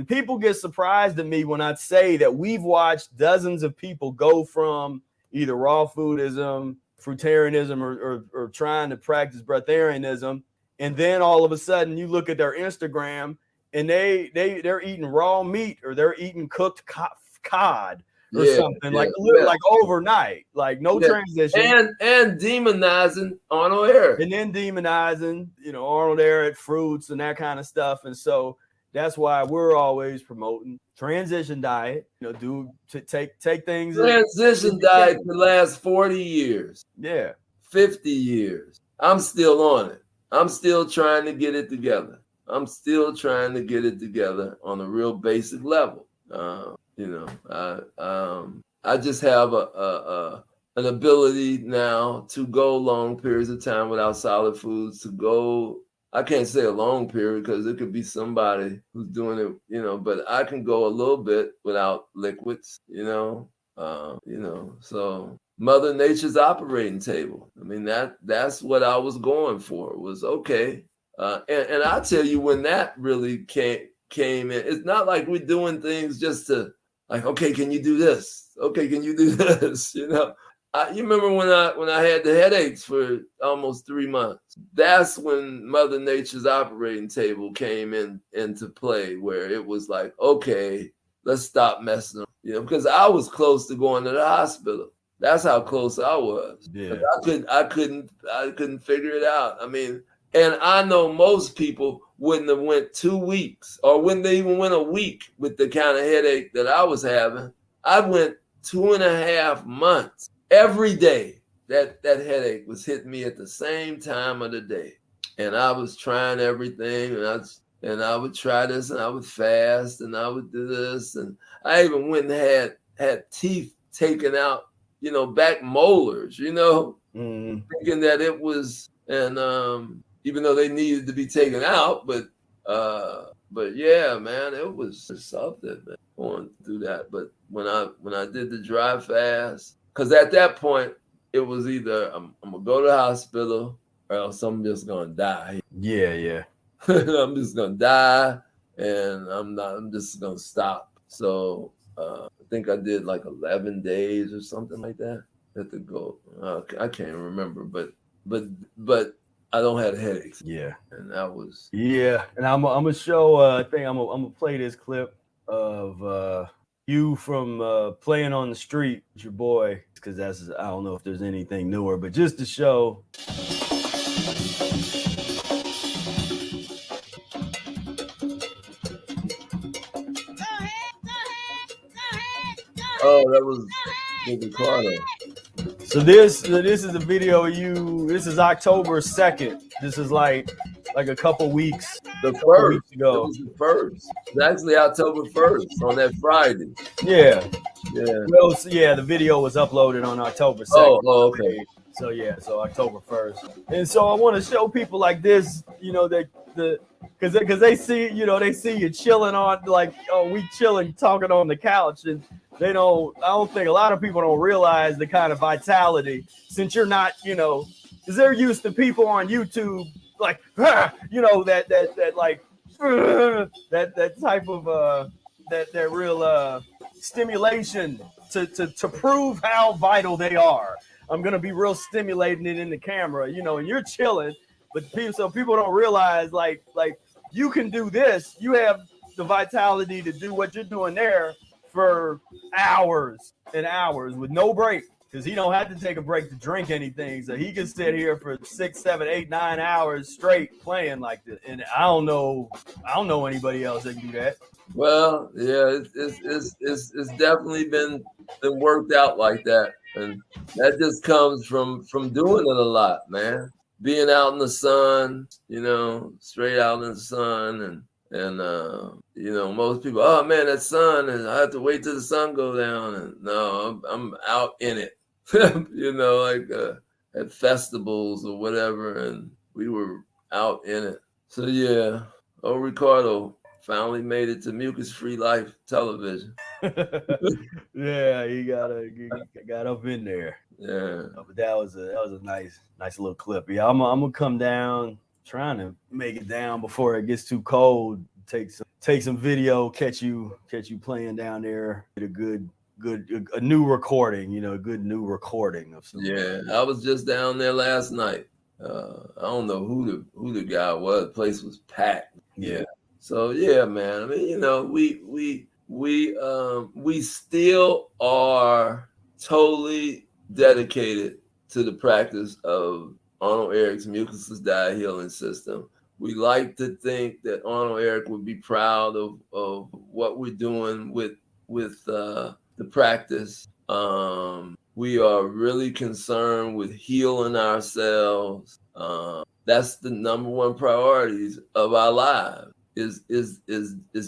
people get surprised at me when I say that we've watched dozens of people go from either raw foodism, fruitarianism, or trying to practice breatharianism, and then all of a sudden you look at their Instagram and they're eating raw meat or they're eating cooked cod. Or something like overnight, like no transition, and demonizing Arnold Ehret, and then demonizing, Arnold Ehret fruits and that kind of stuff. And so that's why we're always promoting transition diet. Take things. Transition diet can last 40 years. Yeah, 50 years. I'm still on it. I'm still trying to get it together. I'm still trying to get it together on a real basic level. I just have an ability now to go long periods of time without solid foods, to go, I can't say a long period because it could be somebody who's doing it, but I can go a little bit without liquids, so Mother Nature's operating table. I mean, that's what I was going for, was okay. And I tell you, when that really came in, it's not like we're doing things just to, like, okay, can you do this? Okay, can you do this? You remember when I had the headaches for almost 3 months? That's when Mother Nature's operating table came into play, where it was like, okay, let's stop messing up. Because I was close to going to the hospital. That's how close I was. Yeah. I couldn't figure it out. I mean, and I know most people wouldn't have went 2 weeks, or wouldn't they even went a week with the kind of headache that I was having. I went 2.5 months. Every day that headache was hitting me at the same time of the day. And I was trying everything, and I would try this, and I would fast, and I would do this. And I even went and had teeth taken out, back molars, thinking that it was, and even though they needed to be taken out, but yeah, man, it was something, man, going through that. But when I did the dry fast, because at that point it was either I'm gonna go to the hospital or else I'm just gonna die. Yeah. I'm just gonna die, and I'm just gonna stop. So I think I did like 11 days or something like that. I had to go. I can't remember, but I don't have headaches. Yeah. And that was. Yeah. And I'm gonna show. I think I'm gonna play this clip of you from playing on the street with your boy, because I don't know if there's anything newer, but just to show. Oh, that was Ricardo. So this is a video of you. This is October 2nd. This is like a couple weeks. The first. Weeks ago. It was the first. It's actually October 1st on that Friday. Yeah. Yeah. Well, yeah, the video was uploaded on October 2nd. Oh, okay. So yeah, so October 1st. And so I want to show people like this, because they see, they see you chilling on, like, oh, we chilling, talking on the couch, and I don't think a lot of people don't realize the kind of vitality, since you're not, because they're used to people on YouTube, like, that like, that type of, that real stimulation to prove how vital they are. I'm going to be real stimulating it in the camera, and you're chilling, but people don't realize, like you can do this. You have the vitality to do what you're doing there for hours and hours with no break, because he don't have to take a break to drink anything. So he can sit here for 6, 7, 8, 9 hours straight playing like this. And I don't know anybody else that can do that. Well, yeah, it's definitely been worked out like that. And that just comes from doing it a lot, man. Being out in the sun, straight out in the sun, and most people, oh man, that sun, and I have to wait till the sun go down. And no, I'm out in it, like at festivals or whatever, and we were out in it. So yeah, Ricardo finally made it to Mucus-free Life television. Yeah, he got up in there. Yeah, but that was a nice little clip. Yeah, I'm gonna come down, trying to make it down before it gets too cold. Take some video, catch you playing down there. Get a new recording, a good new recording of something. Yeah, I was just down there last night. I don't know who the guy was. The place was packed. Yeah. So yeah, man. I mean, we still are totally dedicated to the practice of Arnold Ehret's Mucusless Diet Healing System. We like to think that Arnold Ehret would be proud of what we're doing with the practice. We are really concerned with healing ourselves. That's the number one priorities of our lives. Is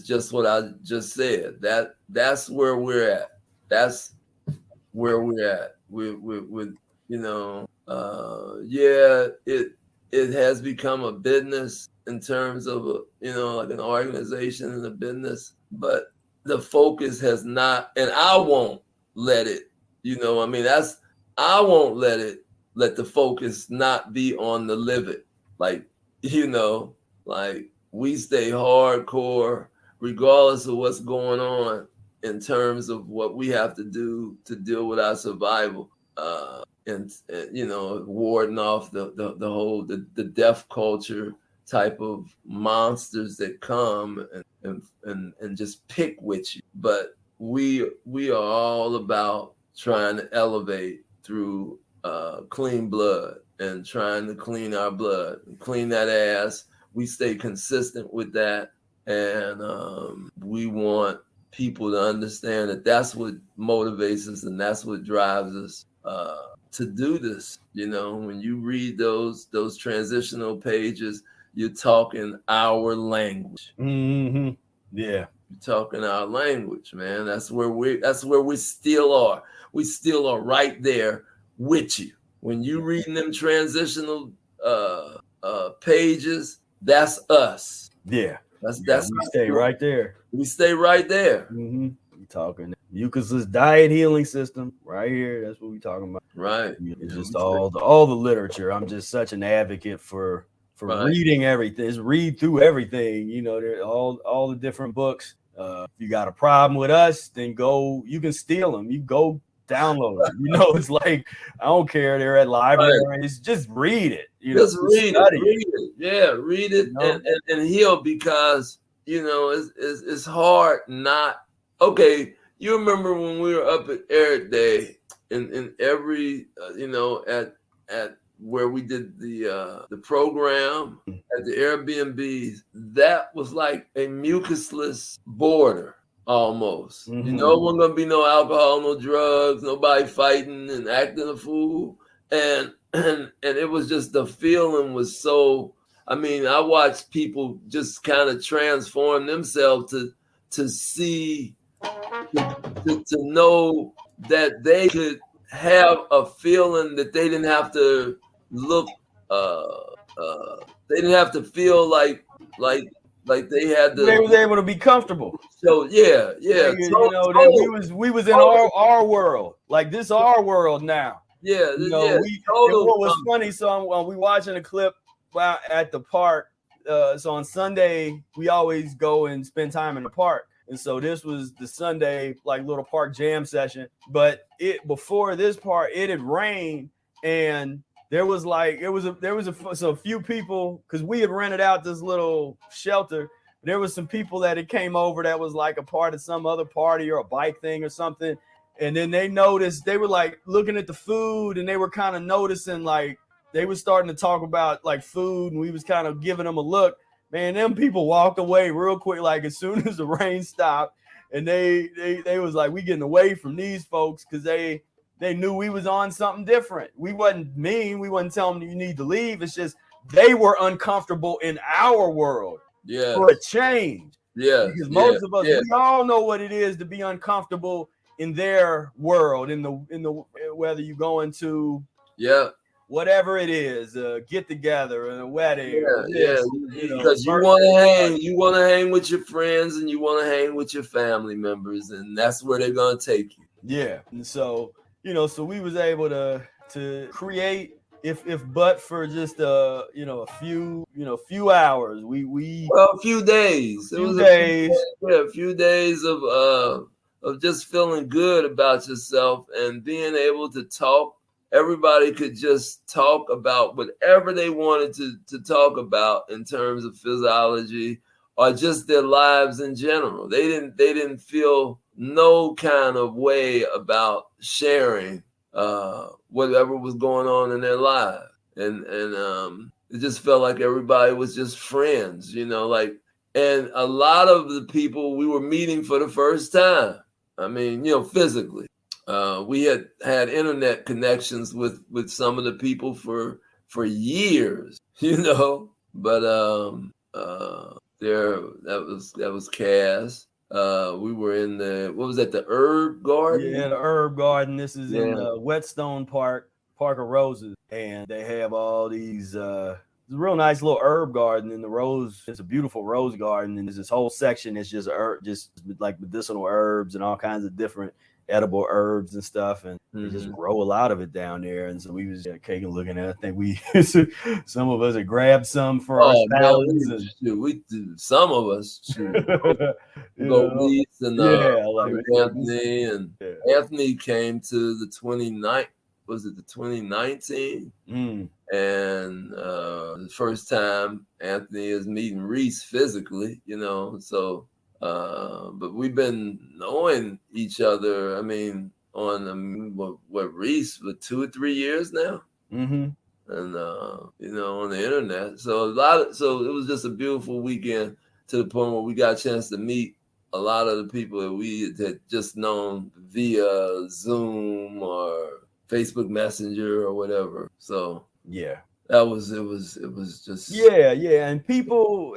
just what I just said. That's where we're at. That's where we're at. With it has become a business in terms of like an organization and a business, but the focus has not, and I won't let it. I won't let the focus not be on the live it. Like we stay hardcore regardless of what's going on in terms of what we have to do to deal with our survival, and warding off the whole deaf culture type of monsters that come and just pick with you. But we are all about trying to elevate through clean blood and trying to clean our blood and clean that ass. We stay consistent with that, and we want people to understand that that's what motivates us and that's what drives us to do this. When you read those transitional pages, you're talking our language. Mm-hmm. Yeah, you're talking our language, man. That's where we still are. We still are right there with you. When you reading them transitional pages, that's us. Yeah. That's we stay right there. We stay right there. Mm-hmm. We talking Mucusless Diet Healing System right here. That's what we talking about. Right. It's just all the literature. I'm just such an advocate for reading everything. Just read through everything. all the different books. If you got a problem with us, then you can steal them. You go download it. It's like, I don't care. They're at libraries. Just read it. Just read study it. Yeah, read it and heal, because it's hard not. Okay, you remember when we were up at Ehret Day in every at where we did the program at the Airbnbs, that was like a mucusless border almost. Mm-hmm. It wasn't gonna be no alcohol, no drugs, nobody fighting and acting a fool. And it was just, the feeling was so, I watched people just kind of transform themselves to see, to know that they could have a feeling that they didn't have to look, they didn't have to feel like they had to. They was able to be comfortable. So yeah. We was in our world, like this our world now. Yeah, what was funny, so we watching a clip at the park. So on Sunday, we always go and spend time in the park. And so this was the Sunday, like, little park jam session. But before this part, it had rained, and there was a few people, because we had rented out this little shelter. There was some people that had came over that was like a part of some other party or a bike thing or something. And then they noticed, they were like looking at the food, and they were kind of noticing, like, they were starting to talk about like food, and we was kind of giving them a look. Man, them people walked away real quick, like as soon as the rain stopped, and they was like, we getting away from these folks, because they knew we was on something different. We wasn't mean, we wasn't telling them you need to leave. It's just they were uncomfortable in our world for a change. Yeah, because most of us, we all know what it is to be uncomfortable in their world, in the whether you go into whatever it is, get together and a wedding. Because you want to hang with your friends, and you want to hang with your family members, and that's where they're gonna take you. Yeah, and so so we was able to create, if but for just a few hours, a few days. A few days of just feeling good about yourself and being able to talk. Everybody could just talk about whatever they wanted to talk about in terms of physiology or just their lives in general. They didn't feel no kind of way about sharing whatever was going on in their lives. And it just felt like everybody was just friends, and a lot of the people we were meeting for the first time. Physically. We had internet connections with some of the people for years, but that was Cass. We were in the herb garden? Yeah, the herb garden. This is in Whetstone Park of Roses, and they have all these it's a real nice little herb garden in the rose. It's a beautiful rose garden, and there's this whole section that's just just like medicinal herbs and all kinds of different edible herbs and stuff, and they just grow a lot of it down there. And so we was caking looking at it. I think we some of us had grabbed some for our salads. Some of us go Reese and Anthony, and Anthony came to the 29th. Was it the 2019? And the first time Anthony is meeting Reese physically, so but we've been knowing each other, on Reese for 2 or 3 years now. And on the internet. So it was just a beautiful weekend, to the point where we got a chance to meet a lot of the people that we had just known via Zoom or Facebook Messenger or whatever. So it was just and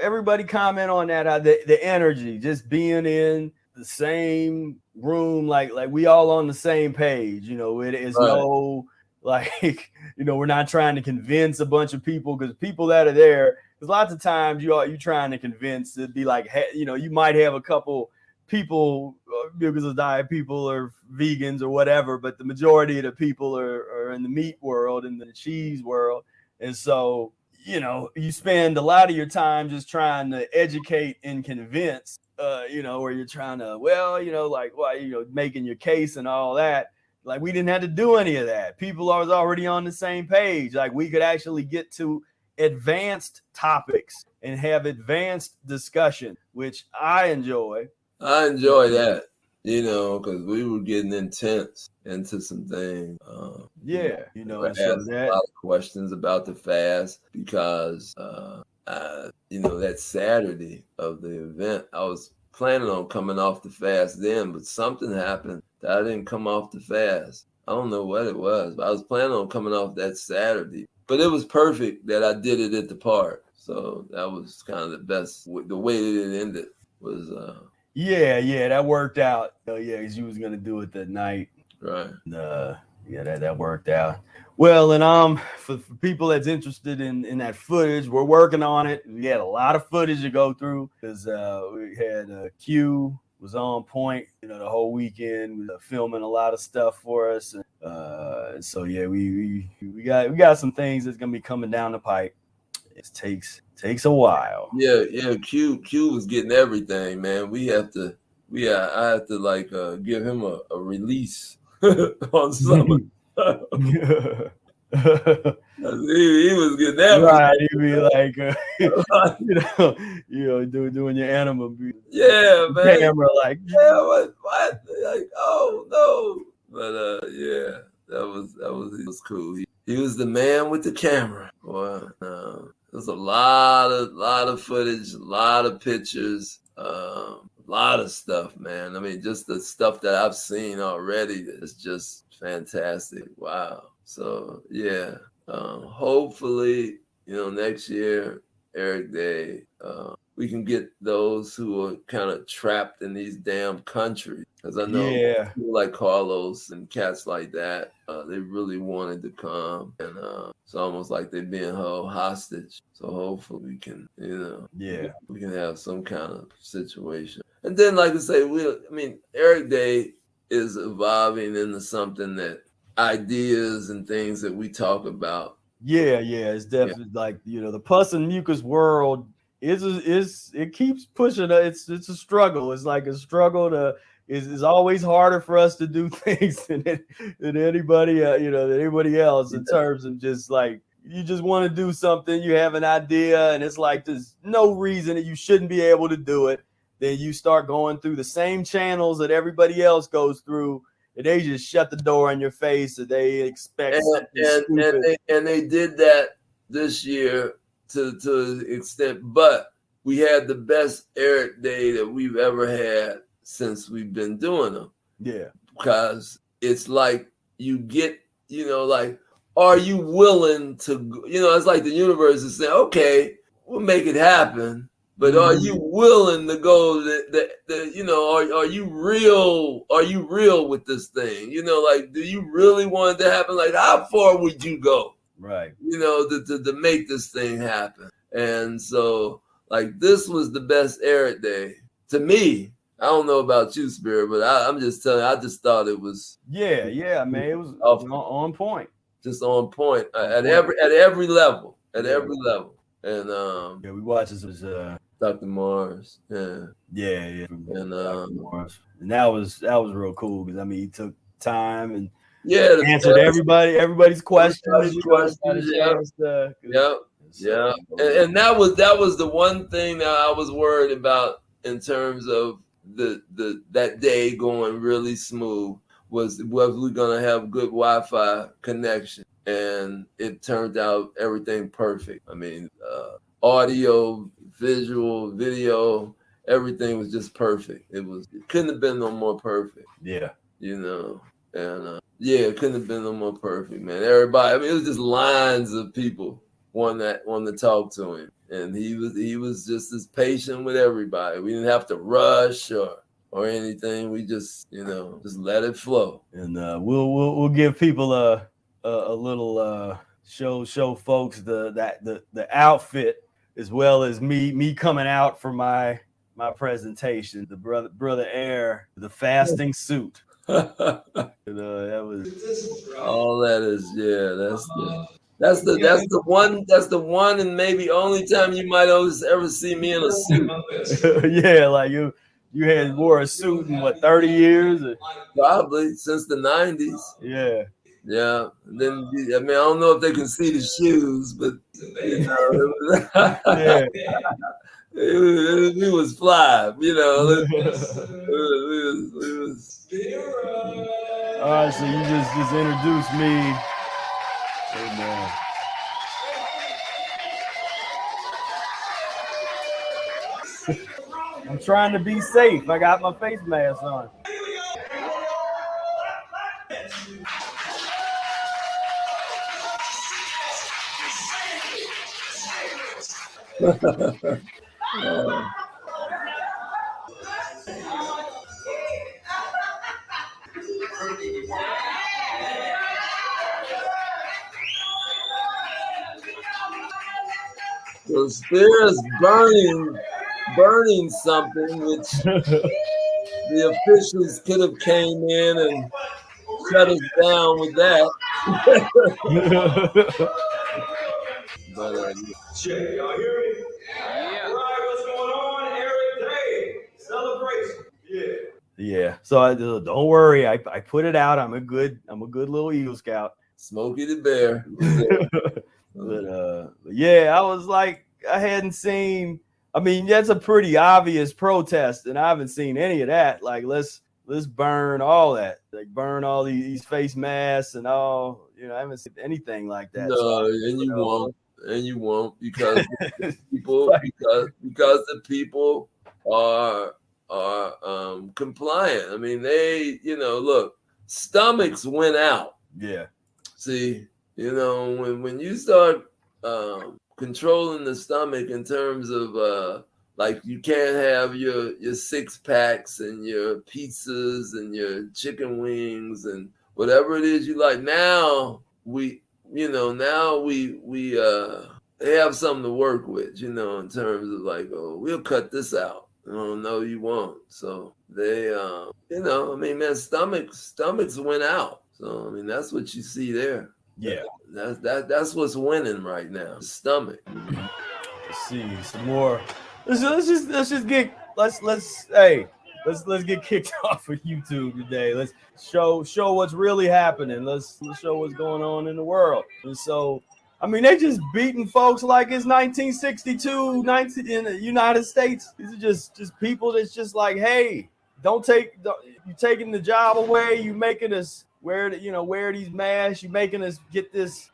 everybody comment on that, the energy, just being in the same room, like we all on the same page. It is no, like, we're not trying to convince a bunch of people, because people that are there, because lots of times you trying to convince, it'd be like, you might have a couple people, because of diet people or vegans or whatever, but the majority of the people are in the meat world and the cheese world. And so, you spend a lot of your time just trying to educate and convince, or you're trying to, making your case and all that. Like we didn't have to do any of that. People was already on the same page. Like we could actually get to advanced topics and have advanced discussion, which I enjoy. I enjoy that, because we were getting intense into some things. Yeah, We and asked so a lot of questions about the fast because, that Saturday of the event, I was planning on coming off the fast then, but something happened that I didn't come off the fast. I don't know what it was, but I was planning on coming off that Saturday. But it was perfect that I did it at the park. So that was kind of the best. The way that it ended was... Yeah, that worked out. Oh, yeah, because you was going to do it that night. Right. That worked out. Well, and for people that's interested in that footage, we're working on it. We had a lot of footage to go through because we had Q was on point, the whole weekend. We were filming a lot of stuff for us. So yeah, we got some things that's gonna be coming down the pipe. It takes a while. Yeah. Q was getting everything, man. I have to give him a release on some. He was getting everything. Right, he'd be like, doing your animal. Yeah, man. Camera, like, yeah, what? Like, oh no. But yeah, that was cool. He was the man with the camera. Boy, there's a lot of footage, a lot of pictures, a lot of stuff, man. I mean, just the stuff that I've seen already is just fantastic. Wow. So yeah, hopefully, next year, Ehret Day, we can get those who are kind of trapped in these damn countries. Because I know people like Carlos and cats like that, they really wanted to come. And it's almost like they're being held hostage. So hopefully we can, we can have some kind of situation. And then, like I say, Ehret Day is evolving into something that ideas and things that we talk about. Yeah, it's definitely like, the pus and mucus world it keeps pushing. It's a struggle. It's like a struggle it's always harder for us to do things than anybody, than anybody else in terms of just like, you just want to do something, you have an idea, and it's like there's no reason that you shouldn't be able to do it. Then you start going through the same channels that everybody else goes through, and they just shut the door in your face, and they expect and they did that this year to an extent, but we had the best Ehret Day that we've ever had since we've been doing them. Yeah. Because it's like you get, like, are you willing to, it's like the universe is saying, okay, we'll make it happen. But are you willing to go? Are you real? Are you real with this thing? Like, do you really want it to happen? Like, how far would you go? Right. To make this thing happen. And so, like, this was the best Ehret Day to me. I don't know about you, Spira, but I'm just telling you, I just thought it was. Yeah, man, it was on point. Just on point at every level. Every level. And we watched this was Dr. Mars. Yeah. And that was real cool because he took time and answered everybody's questions. Yeah. And that was the one thing that I was worried about in terms of that day going really smooth was we gonna have good Wi-Fi connection, and it turned out everything perfect. Audio, visual, video, everything was just perfect. It couldn't have been no more perfect. Yeah. And it couldn't have been no more perfect, man. Everybody, it was just lines of people wanting to talk to him. And he was just as patient with everybody. We didn't have to rush or anything. We just just let it flow. And we'll give people a little show folks the outfit as well as me coming out for my presentation. The brother Air, the fasting suit. That was all that is. That's the one and maybe only time you might ever see me in a suit. Yeah, like You had wore a suit in what 30 years? Probably since the 90s. Yeah. Yeah. And then I mean, I don't know if they can see the shoes, but you know, Yeah. it was fly, you know. All right, so you just introduced me. Hey, man. I'm trying to be safe. I got my face mask on. So Spira's burning something, which the officials could have came in and shut us down with that. But Check, y'all hear me? Yeah. All right, what's going on? Ehret Day Celebration. Yeah. Yeah. So don't worry. I put it out. I'm a good little Eagle Scout. Smokey the Bear. But yeah, I was like, I hadn't seen. I mean, that's a pretty obvious protest, and I haven't seen any of that. Like, let's burn all that. Like, burn all these face masks and all. You know, I haven't seen anything like that. No, so and you won't because people because the people are compliant. I mean, they look, stomachs went out. Yeah. See, when you start controlling the stomach in terms of like you can't have your 6-packs and your pizzas and your chicken wings and whatever it is you like. Now we they have something to work with, in terms of like, oh, we'll cut this out. Oh, no, you won't. So they, I mean, man, stomachs went out. So I mean, that's what you see there. Yeah. That's what's winning right now. Stomach. Let's see some more. Let's get kicked off of YouTube today. Let's show what's really happening. Let's show what's going on in the world. And so, I mean, they just beating folks like it's 1962, in the United States. These are just people that's just like, hey, you're taking the job away. You making us wear these masks. You making us get this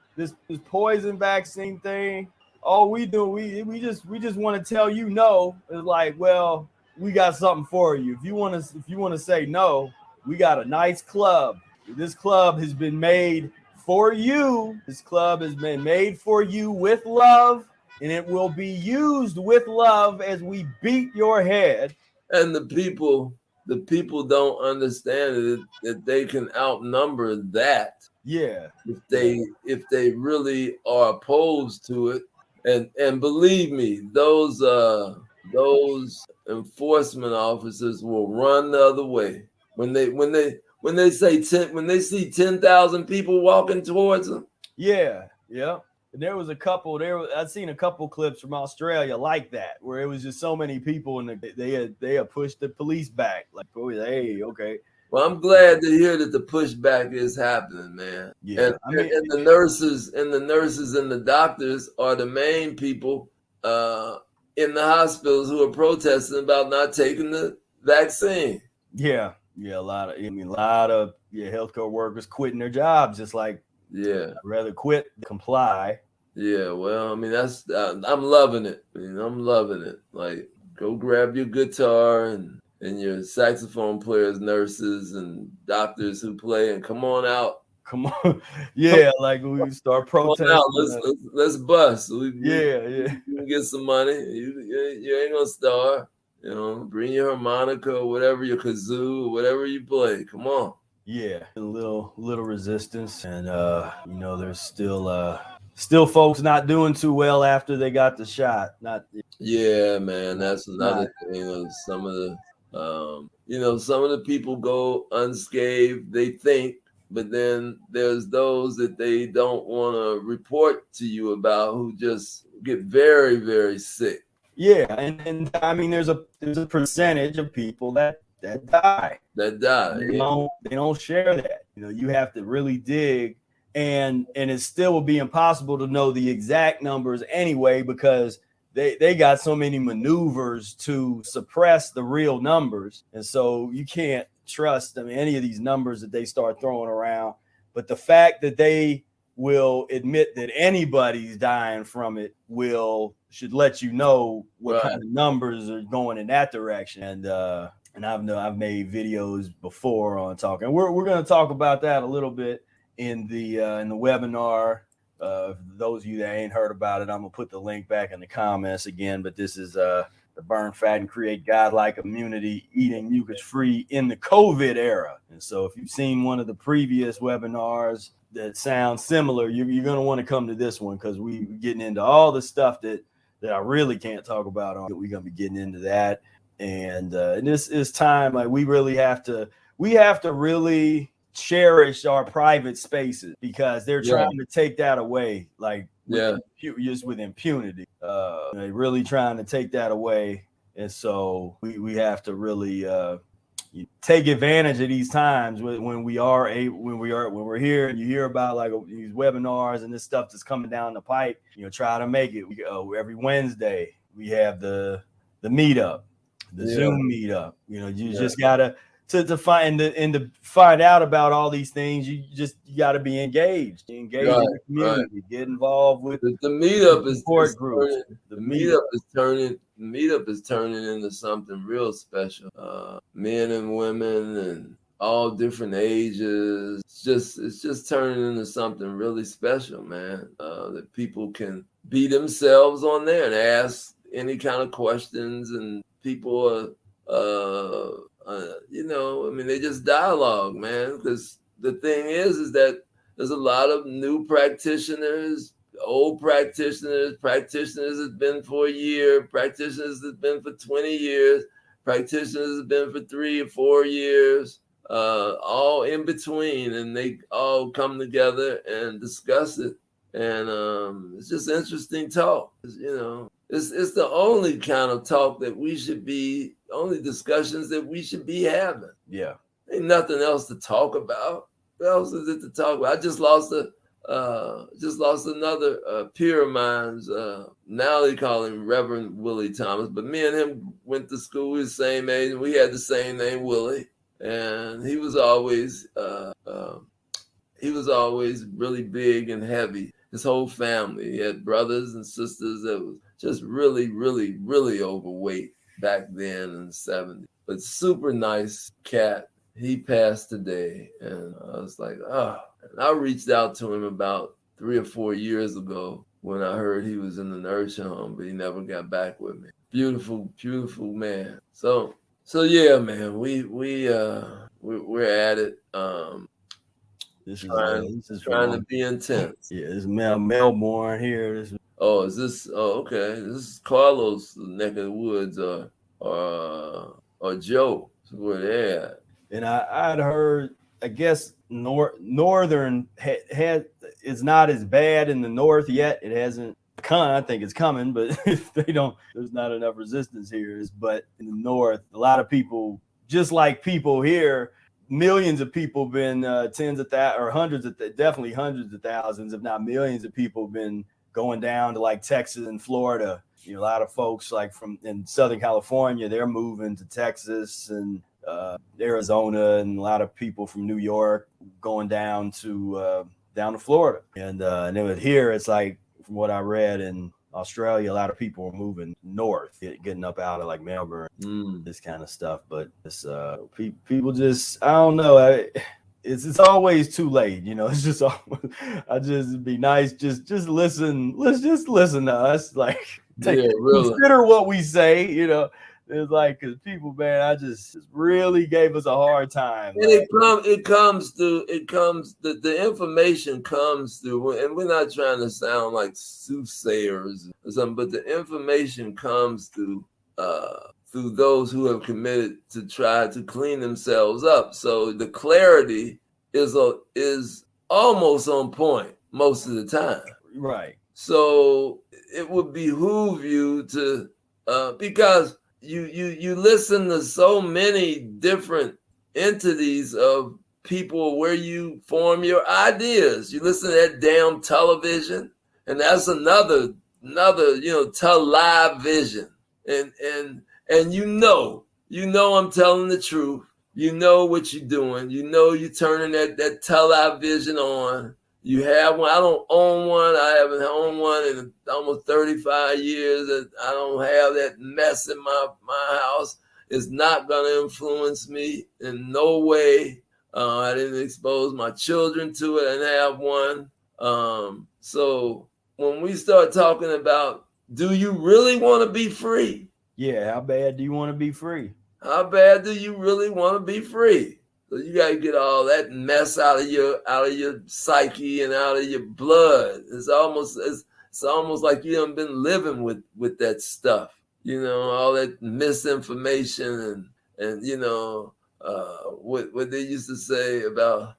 poison vaccine thing. All we do, we just want to tell you no. It's like, well, we got something for you. If you want to say no, we got a nice club. This club has been made for you. This club has been made for you with love, and it will be used with love as we beat your head. And the people don't understand that they can outnumber that. Yeah. If they really are opposed to it. And believe me, those enforcement officers will run the other way when they see 10,000 people walking towards them. Yeah. And there was a couple I'd seen a couple clips from Australia like that, where it was just so many people and they had pushed the police back. Like, oh, hey, okay. Well, I'm glad to hear that the pushback is happening, man. Yeah, and the nurses and the doctors are the main people in the hospitals who are protesting about not taking the vaccine. Yeah, a lot of healthcare workers quitting their jobs, just like I'd rather quit than comply. Yeah, well, I mean I'm loving it. I'm loving it. Like, go grab your guitar and your saxophone players, nurses, and doctors who play, and come on out. Come on, yeah, like we start protesting. Let's bust. We can get some money. You ain't gonna starve. Bring your harmonica or whatever, your kazoo or whatever you play. Come on. Yeah, a little resistance, and there's still folks not doing too well after they got the shot. Yeah, man, that's another thing. Some of the people go unscathed, they think, but then there's those that they don't want to report to you about who just get very, very sick. Yeah, and I mean, there's a percentage of people that die. That die. They don't share that. You have to really dig, and it still will be impossible to know the exact numbers anyway, because they got so many maneuvers to suppress the real numbers, and so you can't trust any of these numbers that they start throwing around. But the fact that they will admit that anybody's dying from it should let you know what kind of numbers are going in that direction. And I've made videos before on talking. We're going to talk about that a little bit in the webinar. For those of you that ain't heard about it, I'm gonna put the link back in the comments again. But this is the Burn Fat and Create Godlike Immunity, Eating Mucus-free in the COVID era. And so if you've seen one of the previous webinars that sounds similar, you're going to want to come to this one, because we're getting into all the stuff that I really can't talk about. We're going to be getting into that. And this is time, like, we have to really cherish our private spaces, because they're trying to take that away, like, just with impunity. They're really trying to take that away. And so we have to really take advantage of these times when we're here, and you hear about like these webinars and this stuff that's coming down the pipe. Try to make it. Every Wednesday we have the meetup, the Zoom meetup. You just gotta to find to find out about all these things. You got to be engaged in the community, get involved with the meetup support groups. The meetup is turning into something real special. Men and women and all different ages. It's just turning into something really special, man. That people can be themselves on there and ask any kind of questions, and people they just dialogue, man. Because the thing is that there's a lot of new practitioners, old practitioners have been for a year, practitioners have been for 20 years, practitioners have been for 3 or 4 years, all in between, and they all come together and discuss it. And it's just interesting talk. It's the only kind of talk that we should be, only discussions that we should be having. Yeah. Ain't nothing else to talk about. What else is it to talk about? I just lost another peer of mine's. Now they call him Reverend Willie Thomas, but me and him went to school. We were the same age, and we had the same name, Willie. And he was always really big and heavy. His whole family, he had brothers and sisters that was just really, really, really overweight back then in the 70s. But super nice cat. He passed today, and I was like, And I reached out to him about 3 or 4 years ago when I heard he was in the nursing home, but he never got back with me. Beautiful, beautiful man. So yeah, man, we're at it. This is trying to be intense. Yeah, this is Melbourne here. Is this? Oh, okay. This is Carlos' neck of the woods, or Joe. That's where they're at. And I'd heard, I guess northern is not as bad in the north yet. It hasn't come. I think it's coming, but if they don't, there's not enough resistance here. But in the north, a lot of people, just like people here, millions of people been tens of thousands or hundreds of definitely hundreds of thousands, if not millions of people been going down to like Texas and Florida. A lot of folks like from in Southern California, they're moving to Texas and Arizona, and a lot of people from New York going down to Florida. And then here, it's like, from what I read in Australia, a lot of people are moving north, getting up out of like Melbourne, this kind of stuff. But it's people just, I don't know. It's always too late, It's just, I just be nice, just listen. Let's just listen to us, like consider what we say, It's like, because people, man, I just really gave us a hard time. And it comes through. The information comes through, and we're not trying to sound like soothsayers or something, but the information comes through those who have committed to try to clean themselves up. So the clarity is almost on point most of the time. Right. So it would behoove you to because you listen to so many different entities of people where you form your ideas. You listen to that damn television, and that's another television, and you know I'm telling the truth. You know what you're doing. You know you're turning that television on. You have one. I don't own one. I haven't owned one in almost 35 years. And I don't have that mess in my house. It's not going to influence me in no way. I didn't expose my children to it and have one. So when we start talking about, do you really want to be free? Yeah, how bad do you want to be free? How bad do you really want to be free? So you got to get all that mess out of your psyche and out of your blood. It's almost like you haven't been living with that stuff. You know, all that misinformation and you know what they used to say about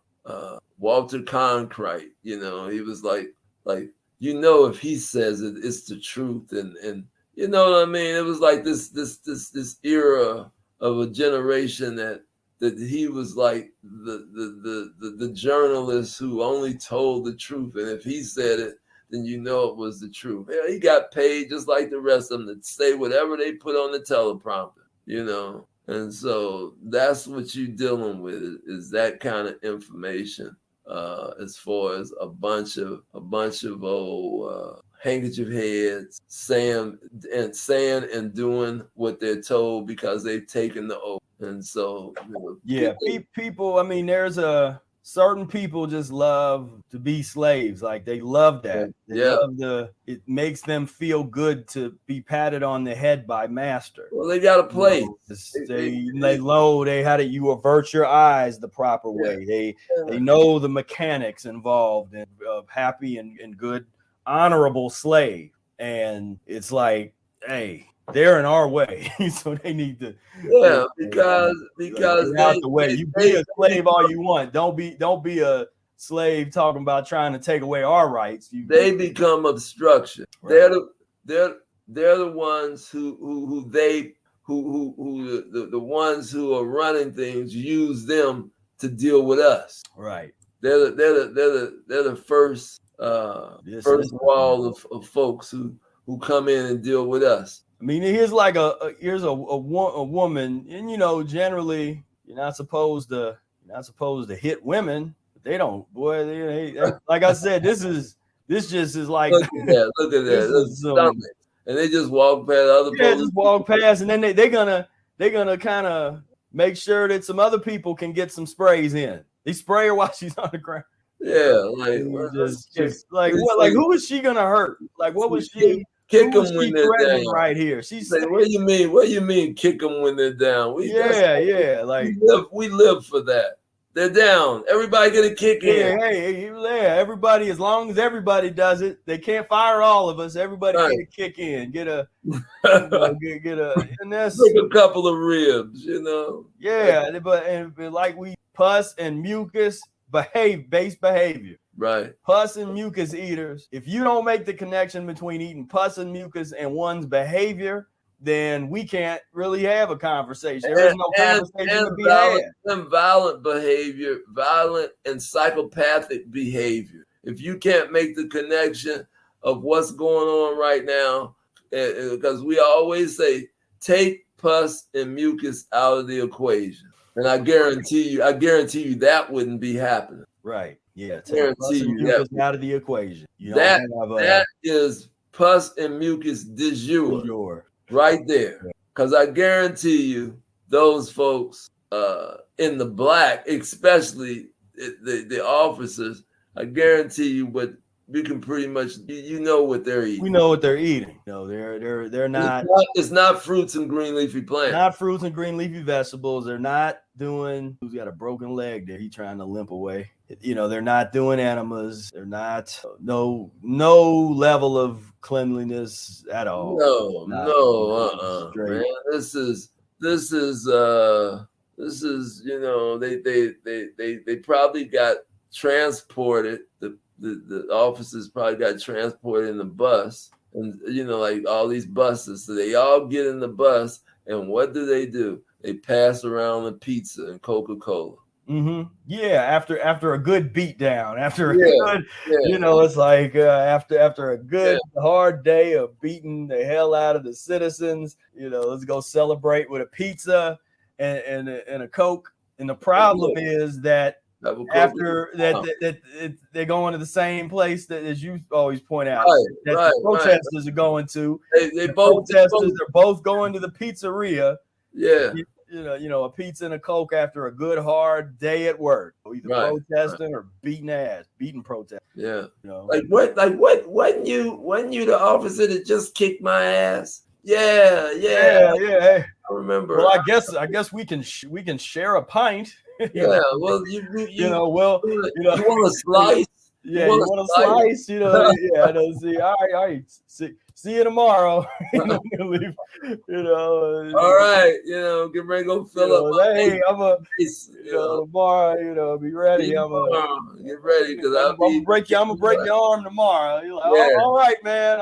Walter Cronkite. You know, he was like you know, if he says it, it's the truth, and you know what I mean. It was like this era of a generation that he was like the journalist who only told the truth, and if he said it, then you know it was the truth. Yeah, he got paid just like the rest of them to say whatever they put on the teleprompter, you know. And so that's what you're dealing with is that kind of information, as far as a bunch of old handkerchief heads saying and doing what they're told because they've taken the oath. And so, you know, people. I mean, there's certain people just love to be slaves. Like they love that. They love it makes them feel good to be patted on the head by master. Well, they got a place. You you avert your eyes the proper way. They know the mechanics involved in happy and good, honorable slave. And it's like, hey, they're in our way, so they need to. Yeah, because out the way. You be a slave all you want. Don't be a slave talking about trying to take away our rights. They become obstruction. Right. They're the ones who the ones who are running things use them to deal with us. Right. They're the first wall of folks who come in and deal with us. I mean, here's like a woman, and you know, generally you're not supposed to hit women, but they don't. Boy, they like I said, this just is like look at that. And they just walk past other people. Yeah, just walk past, and then they're gonna kind of make sure that some other people can get some sprays in. They spray her while she's on the ground. Yeah, like who is she gonna hurt? Like what was she? Kick them when they're down. Right here. She's saying, what do you mean? What do you mean kick them when they're down? We live for that. They're down. Everybody get a kick in. Everybody, as long as everybody does it, they can't fire all of us. Everybody get a kick in. Get a and that's a couple of ribs, you know. Yeah, but like we pus and mucus based behavior. Right. Pus and mucus eaters. If you don't make the connection between eating pus and mucus and one's behavior, then we can't really have a conversation. There is no conversation to be had. And violent behavior, violent and psychopathic behavior. If you can't make the connection of what's going on right now, because we always say, take pus and mucus out of the equation. And I guarantee you that wouldn't be happening. Right. Yeah, take pus and mucus out of the equation. That is pus and mucus de jure right there. Because I guarantee you, those folks in the black, especially the officers, I guarantee you, but we can pretty much you know what they're eating. We know what they're eating. No, they're not. It's not fruits and green leafy plants. Not fruits and green leafy vegetables. They're not doing. Who's got a broken leg there? He's trying to limp away. You know, they're not doing enemas. They're not no level of cleanliness at all. Man. This is you know, they probably got transported. The officers probably got transported in the bus and like all these buses. So they all get in the bus, and what do? They pass around the pizza and Coca-Cola. Mm-hmm. Yeah, after a good beat down, after a Yeah, good, yeah. it's like after a good hard day of beating the hell out of the citizens, let's go celebrate with a pizza and a Coke. And the problem is that after that they're going to the same place that, as you always point out, the protesters are going to. They both protesters are both going to the pizzeria. Yeah. A pizza and a Coke after a good hard day at work, either protesting or beating protest. Yeah. Like what? Wasn't you the officer that just kicked my ass? Yeah. I remember. Well, I guess we can share a pint. Yeah. Well, you want a slice? Yeah, you want a slice? See, all right. See you tomorrow. All right, get ready to go fill up. Hey, I'm tomorrow, be ready. Get ready because I'm gonna break your arm tomorrow. You're like, all right, man.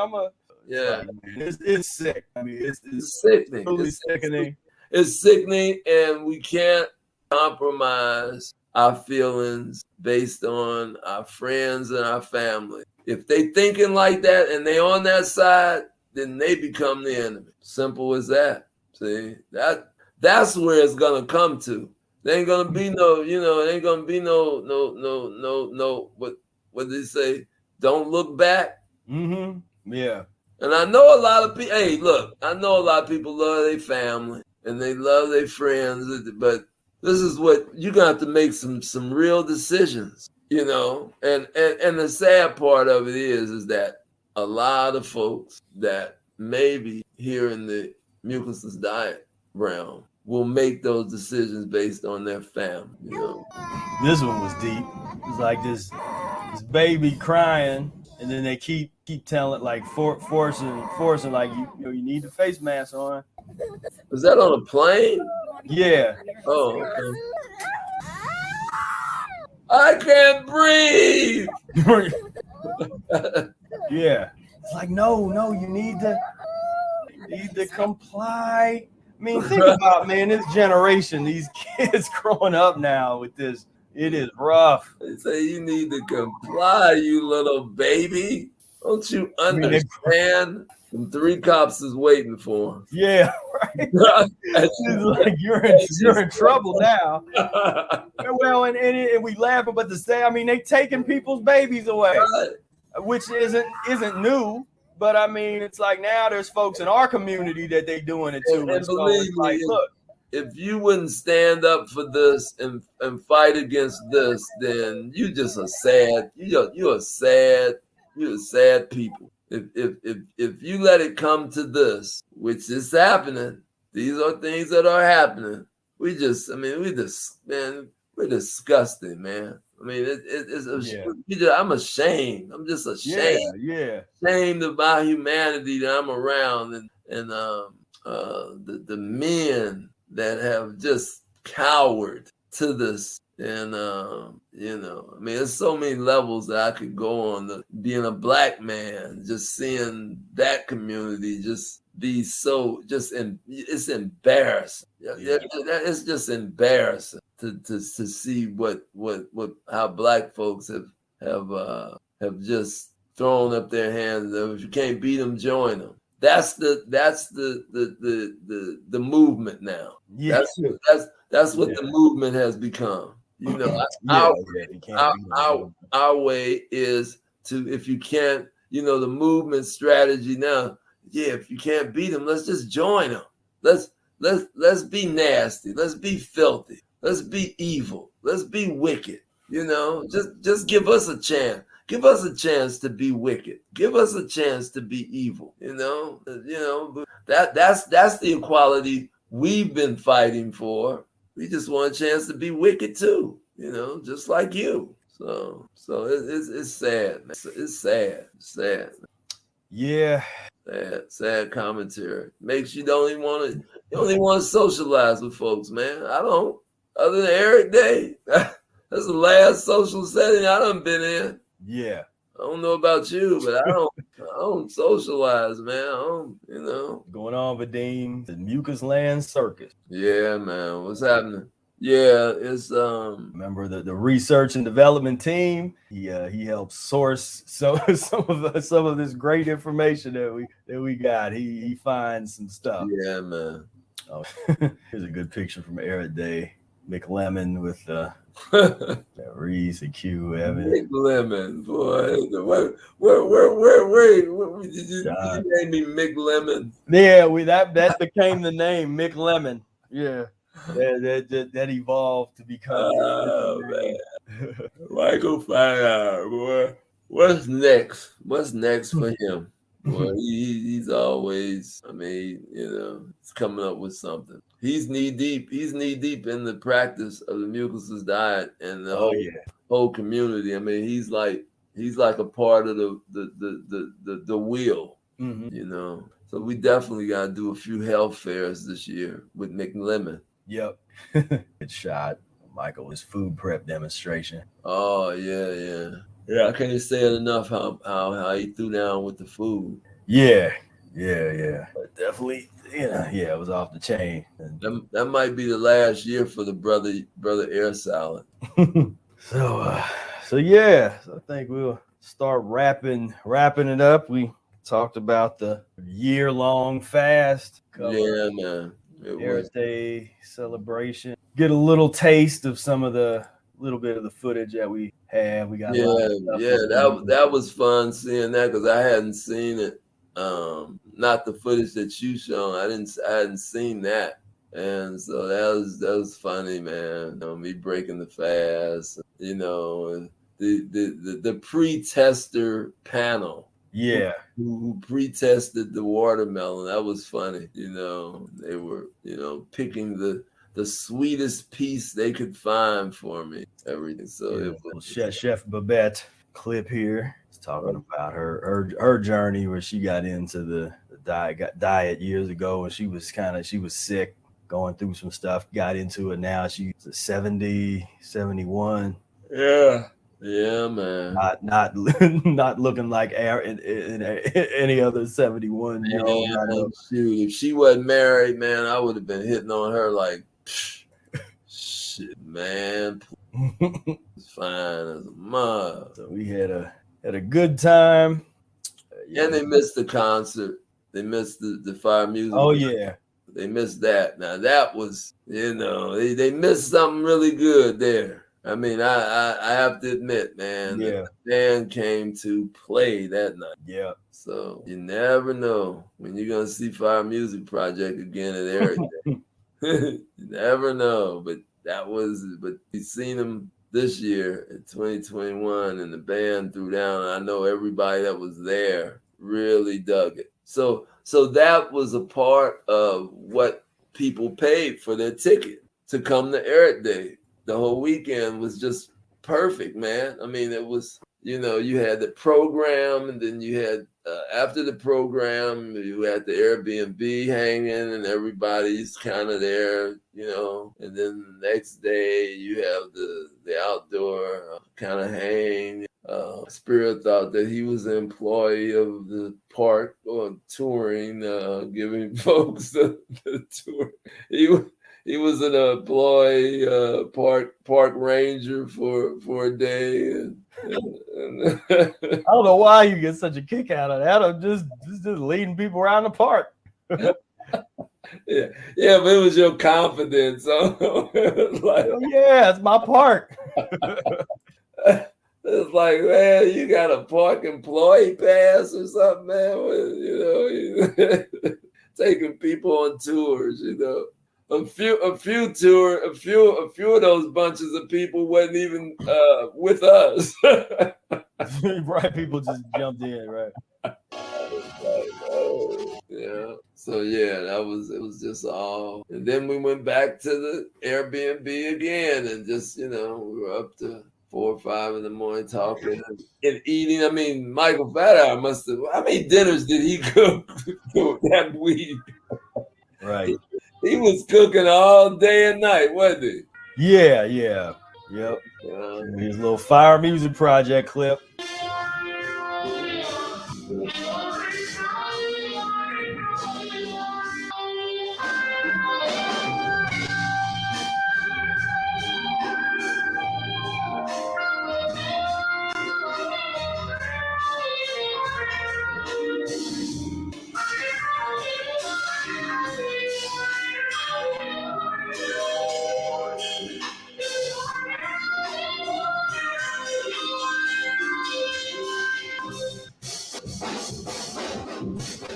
It's sick. I mean, it's sickening. Really sickening. It's sickening, and we can't compromise our feelings based on our friends and our family. If they thinking like that and they on that side, then they become the enemy. Simple as that. See, that's where it's gonna come to. There ain't gonna be no, it ain't gonna be no. What they say? Don't look back. Mm-hmm. Yeah. And I know a lot of people. Hey, look, I know a lot of people love their family and they love their friends, but this is what you're gonna have to make some real decisions. And the sad part of it is that a lot of folks that maybe here in the mucusless diet realm will make those decisions based on their family. This one was deep. It's like this baby crying, and then they keep telling like forcing like you need the face mask on. Was that on a plane? Yeah. Oh, okay. I can't breathe. Yeah. It's like, no, you need to comply. I mean, think about, man, this generation, these kids growing up now with this, it is rough. They say you need to comply, you little baby. Don't you understand? And 3 cops is waiting for him. Yeah, right. It's like you're in trouble now. Well, and we laugh about the same. I mean, they taking people's babies away, which isn't new. But I mean, it's like now there's folks in our community that they doing it too. And believe me, look, if you wouldn't stand up for this and fight against this, then you just a sad. You're a sad people. If you let it come to this, which is happening, these are things that are happening. We're disgusting, man. I mean, I'm ashamed. I'm just ashamed. Yeah. Ashamed of my humanity that I'm around, and the men that have just cowered to this. And I mean, there's so many levels that I could go on. Being a black man, just seeing that community just be so it's embarrassing. Yeah. It's just embarrassing to see how black folks have just thrown up their hands. If you can't beat them, join them. That's the movement now. Yeah. That's what the movement has become. Our way is to, if you can't, the movement strategy now. Yeah, if you can't beat them, let's just join them. Let's be nasty. Let's be filthy. Let's be evil. Let's be wicked. Just give us a chance. Give us a chance to be wicked. Give us a chance to be evil. That's the equality we've been fighting for. We just want a chance to be wicked too, just like you. So it's sad, man. It's sad. Yeah. Sad commentary. Makes you only want to socialize with folks, man. I don't. Other than Ehret Day, that's the last social setting I done been in. Yeah. don't know about you, but I don't socialize, man. I don't, you know. Going on, Vadim, the Mucus Circus. Yeah, man. What's happening? Yeah, it's Remember the research and development team? He helped source some of this great information that we got. He finds some stuff. Yeah, man. Oh, here's a good picture from Ehret Day. McLemmon with Reese and Q Evan. McLemmon, boy. Where did you name me McLemmon? Yeah, that became the name, McLemmon. Yeah. That evolved to become Michael Fire, boy. What's next? What's next for him? Boy, he's always, I mean, you know, he's coming up with something. He's knee deep. He's knee deep in the practice of the mucusless diet and the whole community. I mean, he's like a part of the wheel, you know. So we definitely got to do a few health fairs this year with McLemmon. Yep. Good shot. Michael, his food prep demonstration. Oh, yeah. I can't say it enough how he threw down with the food. Yeah. But definitely, it was off the chain. That might be the last year for the brother Air Salad. So I think we'll start wrapping it up. We talked about the year-long fast. Yeah, man. Ehret Day celebration. Get a little taste of some of the little bit of the footage that we had. We got that was fun seeing that because I hadn't seen it. Not the footage that you shown. I hadn't seen that, and so that was funny, man. You know, me breaking the fast. You know, the pre-tester panel. Yeah. Who pre-tested the watermelon. That was funny. You know, they were, you know, picking the sweetest piece they could find for me. Everything. So it was Chef Babette clip here. It's talking about her journey where she got into the diet years ago when she was sick, going through some stuff, got into it. Now she's 70, 71. Yeah, man. Not looking like any other 71. Shoot, if she wasn't married, man, I would have been hitting on her like, shit, man. It's fine as a mug. So we had a good time. And they missed the concert. They missed the fire music. Oh yeah. They missed that. Now that was, you know, they missed something really good there. I mean, I have to admit, man, the band came to play that night. Yeah. So you never know when you're gonna see Fire Music Project again at Ehret Day. You never know. But you seen them this year in 2021, and the band threw down. And I know everybody that was there really dug it. So that was a part of what people paid for their ticket to come to Ehret Day. The whole weekend was just perfect, man. I mean, it was, you know, you had the program, and then you had, after the program, you had the Airbnb hanging, and everybody's kind of there, you know. And then the next day, you have the outdoor kind of hang. Spira thought that he was an employee of the park or touring, giving folks the tour. He was an employee, park ranger for a day. And I don't know why you get such a kick out of that. I'm just leading people around the park. Yeah, but it was your confidence. So it was like, yeah, it's my park. It's like, man, you got a park employee pass or something, man. You know, taking people on tours, you know. A few of those bunches of people wasn't even with us. Right, people just jumped in, right? Yeah. So yeah, it was just all. And then we went back to the Airbnb again, and just, you know, we were up to 4 or 5 in the morning talking and eating. I mean, Michael Fatthour must have. How many dinners did he cook that week? Right. He was cooking all day and night, wasn't he? Yeah. Yep. His little Fire Music Project clip.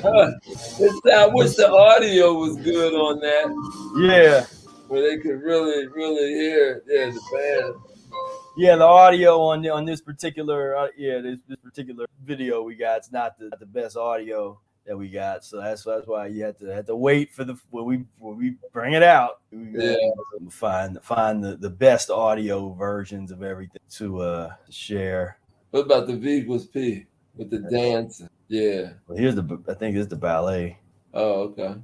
I wish the audio was good on that, Yeah. where they could really hear the band. Yeah, the audio on this particular this particular video we got, it's not the best audio that we got, so that's why you had to wait for when we bring it out. Find the best audio versions of everything to share. What about the Mucus P with the dancing? Yeah. Well, I think it's the ballet. Oh, okay.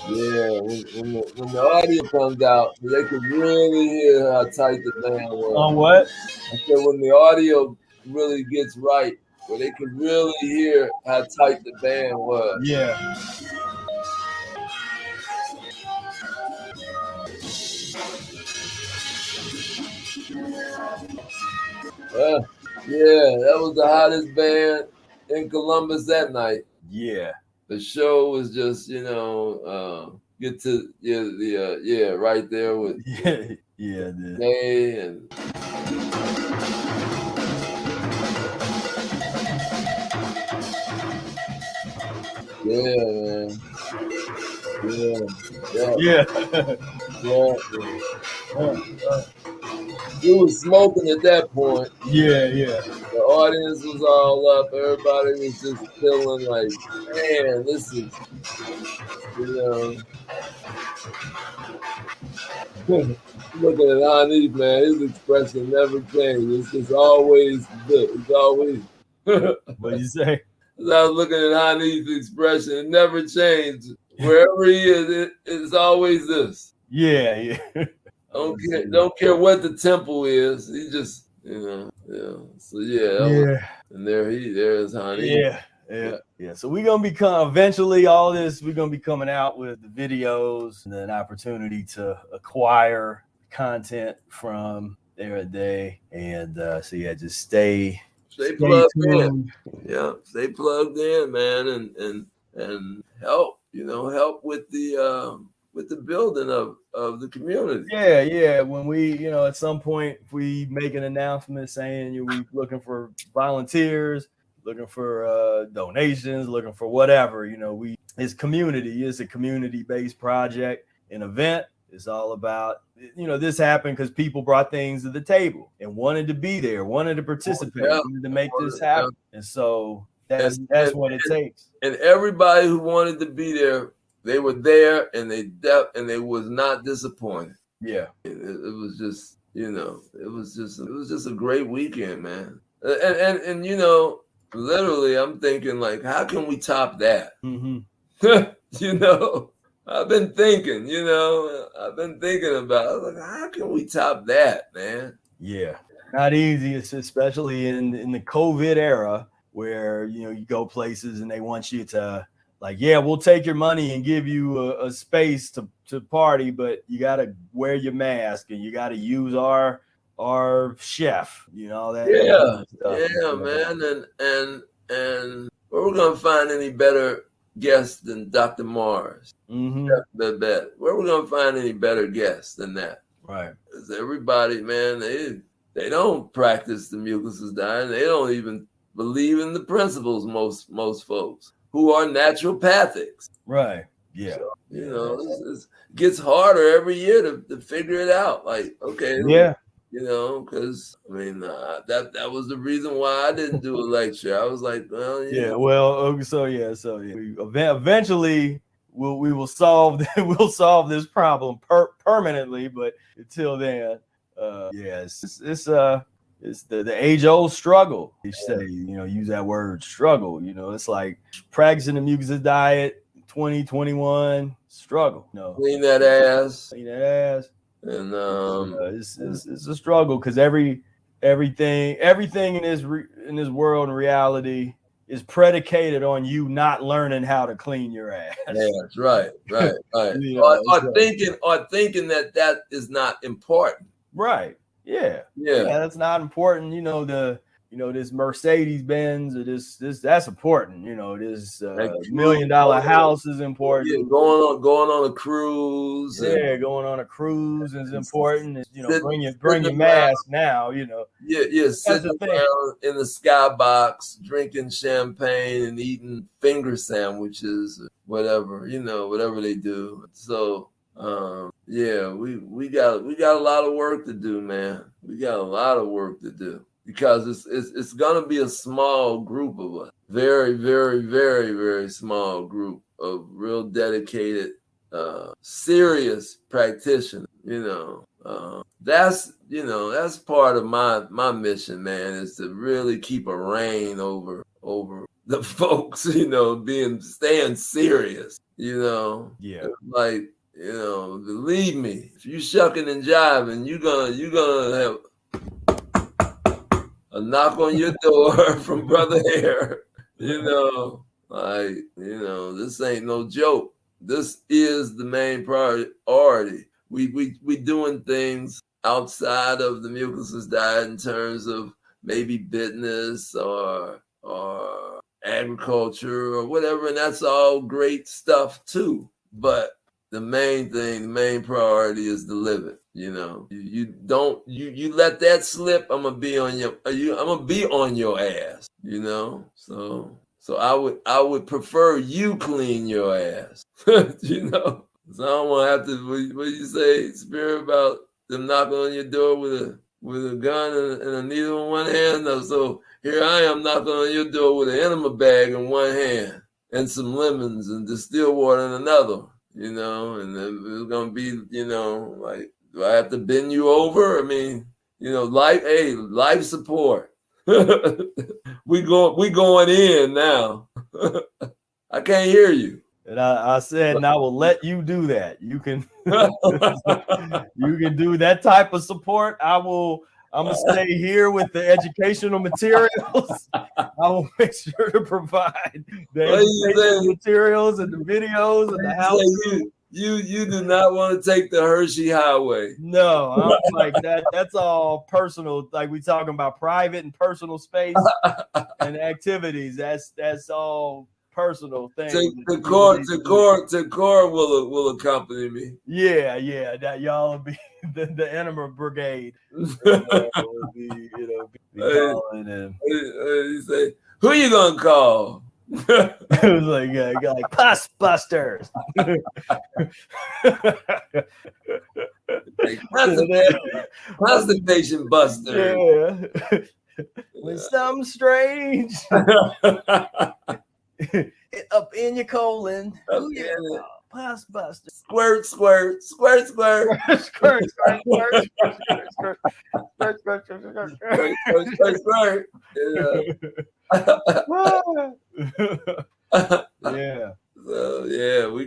Yeah, when the audio comes out, they can really hear how tight the band was. On what? I said when the audio really gets right, where they can really hear how tight the band was. Yeah. Yeah, that was the hottest band in Columbus that night. Yeah. The show was just, get to right there with Day and man. Yeah. We was smoking at that point. Yeah. The audience was all up. Everybody was just feeling like, man, this is, looking at Hanif, man, his expression never changed. It's always good. It's always. What did you say? As I was looking at Hanif's expression, it never changed. Wherever he is, it's always this. Yeah. Don't care what the temple is. He just, So and there's Hanif. Yeah. So we're gonna eventually all this. We're gonna be coming out with the videos and an opportunity to acquire content from Ehret Day, and just stay plugged tuned. in. Yeah, stay plugged in, man, and help. Help with the building of the community. Yeah. When we, at some point, if we make an announcement saying we're looking for volunteers, looking for donations, looking for whatever, it's community. It's a community-based project, an event. It's all about, this happened because people brought things to the table and wanted to be there, wanted to participate, wanted to make this happen. And so that's what it takes. And everybody who wanted to be there, they were there, and they was not disappointed. Yeah, it was just, it was just a great weekend, man. And literally, I'm thinking like, how can we top that? Mm-hmm. I've been thinking about. I was like, how can we top that, man? Yeah, not easy. It's especially in the COVID era where you go places and they want you to. Like, yeah, we'll take your money and give you a space to party, but you got to wear your mask and you got to use our chef, that. Yeah, man. And where we're going to find any better guests than Dr. Mars? Mm-hmm. Where we're going to find any better guests than that? Right. Because everybody, man, they don't practice the Mucusless diet. They don't even believe in the principles, most folks. Who are naturopathics. Right. Yeah. So, it gets harder every year to figure it out. Like, okay. Yeah. Because that was the reason why I didn't do a lecture. I was like, well, yeah. Well, so eventually we will solve this problem permanently, but until then, it's the age-old struggle. You say, use that word struggle. It's like practicing the Mucusless diet, 2021 struggle. Clean that ass. And it's a struggle because everything in this world and reality is predicated on you not learning how to clean your ass. Yeah, that's right. or thinking that is not important. Right. Yeah. Yeah. That's not important. This Mercedes Benz or this that's important. This $1 million house is important. Yeah, going on a cruise. Yeah, going on a cruise is important. Bring your sitting mask now. Yeah, sitting around in the skybox, drinking champagne and eating finger sandwiches, whatever they do. So we got a lot of work to do, man. We got a lot of work to do because it's gonna be a small group of us, very, very, very, very small group of real dedicated, serious practitioners. That's part of my mission, man, is to really keep a reign over the folks, staying serious, Yeah. like, believe me, if you shucking and jiving, you're gonna have a knock on your door from Brother Hare. This ain't no joke. This is the main priority. We doing things outside of the mucusless diet in terms of maybe business or agriculture or whatever, and that's all great stuff too. But the main priority is to live it. You let that slip, I'm gonna be on your ass. So I would prefer you clean your ass. So I don't want to have to. What do you say, Spira, about them knocking on your door with a gun and a needle in one hand? No, so here I am knocking on your door with an enema bag in one hand and some lemons and distilled water in another. And then it's gonna be, like, do I have to bend you over? I mean, life support. we going in now. I can't hear you. And I said, and I will let you do that. You can you can do that type of support. I'm gonna stay here with the educational materials. I will make sure to provide the educational materials and the videos and the how. You do not want to take the Hershey Highway. No, I'm like that. That's all personal. Like we talking about private and personal space and activities. That's all personal things. The core will accompany me. Yeah. That y'all will be the enema brigade. Will be calling him. You say, who you gonna call? It was like pus busters. Constipation buster. Yeah. When something strange up in your colon. Pus buster. Squirt, squirt, squirt, squirt. Squirt, squirt, squirt, squirt, squirt, squirt, squirt, squirt. Yeah. So yeah, we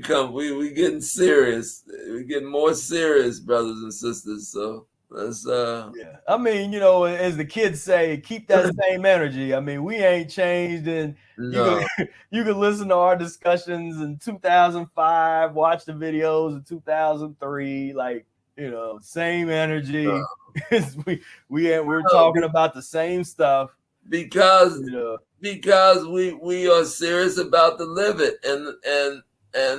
getting serious. We getting more serious, brothers and sisters. So let's yeah. I mean, as the kids say, keep that same energy. I mean, we ain't changed, and you can listen to our discussions in 2005, watch the videos in 2003, same energy. We're talking about the same stuff because we are serious about the live it, and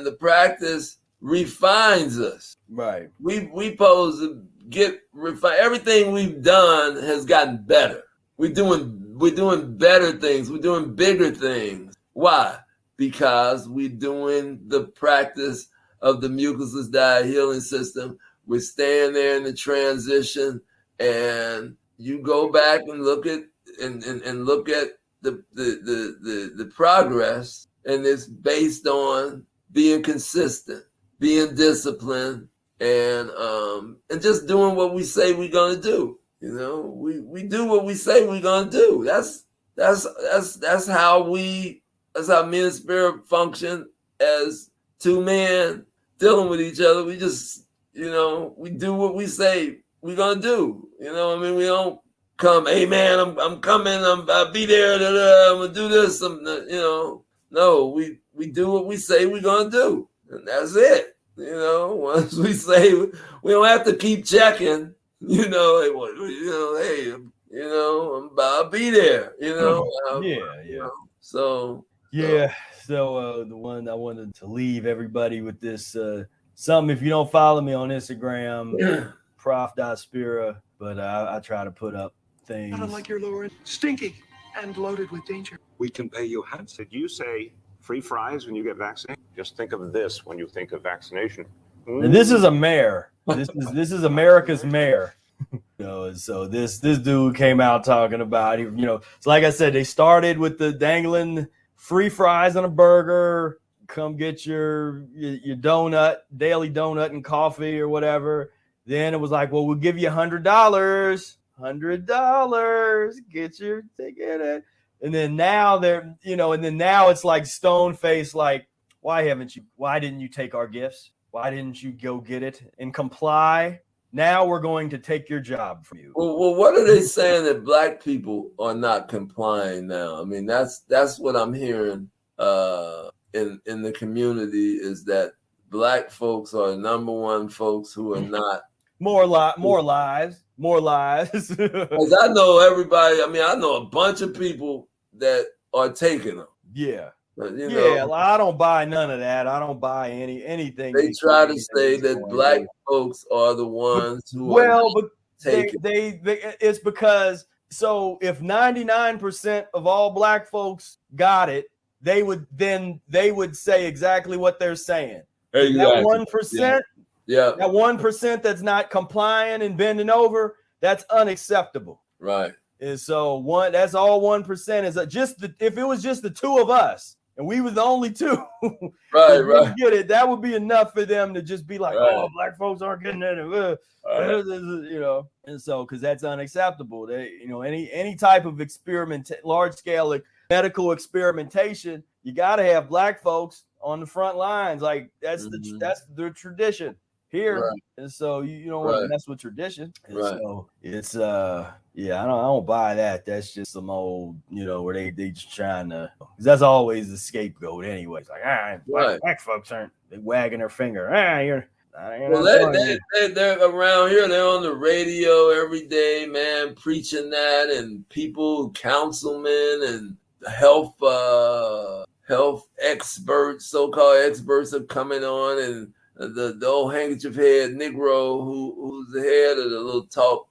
the practice refines us. Right. We pose to get refined. Everything we've done has gotten better. We're doing better things. We're doing bigger things. Why? Because we're doing the practice of the Mucusless Diet Healing System. We're staying there in the transition, and you go back and look at the progress, and it's based on being consistent, being disciplined, and just doing what we say we're gonna do. We do what we say we're gonna do. That's how me and Spira function as two men dealing with each other. We just we do what we say we're gonna do. We don't come, hey man, I'm coming, I'll be there, I'm gonna do this. No, we do what we say we're gonna do, and that's it. Once we say, we don't have to keep checking. Hey, I'll be there, Yeah. So Yeah. So the one I wanted to leave everybody with this something. If you don't follow me on Instagram, prof.spira, but I try to put up things. Not unlike your lower end, stinky and loaded with danger. We can pay you handsome. Did you say free fries when you get vaccinated? Just think of this when you think of vaccination. And this is a mayor. This is America's mayor. So this dude came out talking about, so like I said, they started with the dangling free fries on a burger. Come get your donut, daily donut and coffee or whatever. Then it was like, well, we'll give you $100. $100. Get your ticket. And then now now it's like stone face, like, why didn't you take our gifts? Why didn't you go get it and comply? Now we're going to take your job from you. Well, what are they saying that black people are not complying now? I mean, that's what I'm hearing in the community, is that black folks are the number one folks who are not. More lies. Because I know everybody. I mean, I know a bunch of people that are taking them. Yeah. Well, I don't buy none of that. I don't buy anything. They try to say that black folks are the ones who are taking. It's because, so if 99% of all black folks got it, they would say exactly what they're saying. Exactly. That 1%, that 1% that's not complying and bending over, that's unacceptable. Right. And so that's all 1% is if it was just the two of us and we was the only two, right. Get it. That would be enough for them to just be like, oh, black folks aren't getting it, And so, because that's unacceptable. They, any type of large scale medical experimentation, you got to have black folks on the front lines. Like that's the tradition here. Right. And so you don't want to mess with tradition. And right. So it's I don't buy that. That's just some old, where they just trying to, because that's always the scapegoat anyways. Like, black folks aren't, they wagging their finger. They're around here. They're on the radio every day, man, preaching that, and people, councilmen and health experts, so-called experts, are coming on, and the old handkerchief head Negro who's the head of the little talk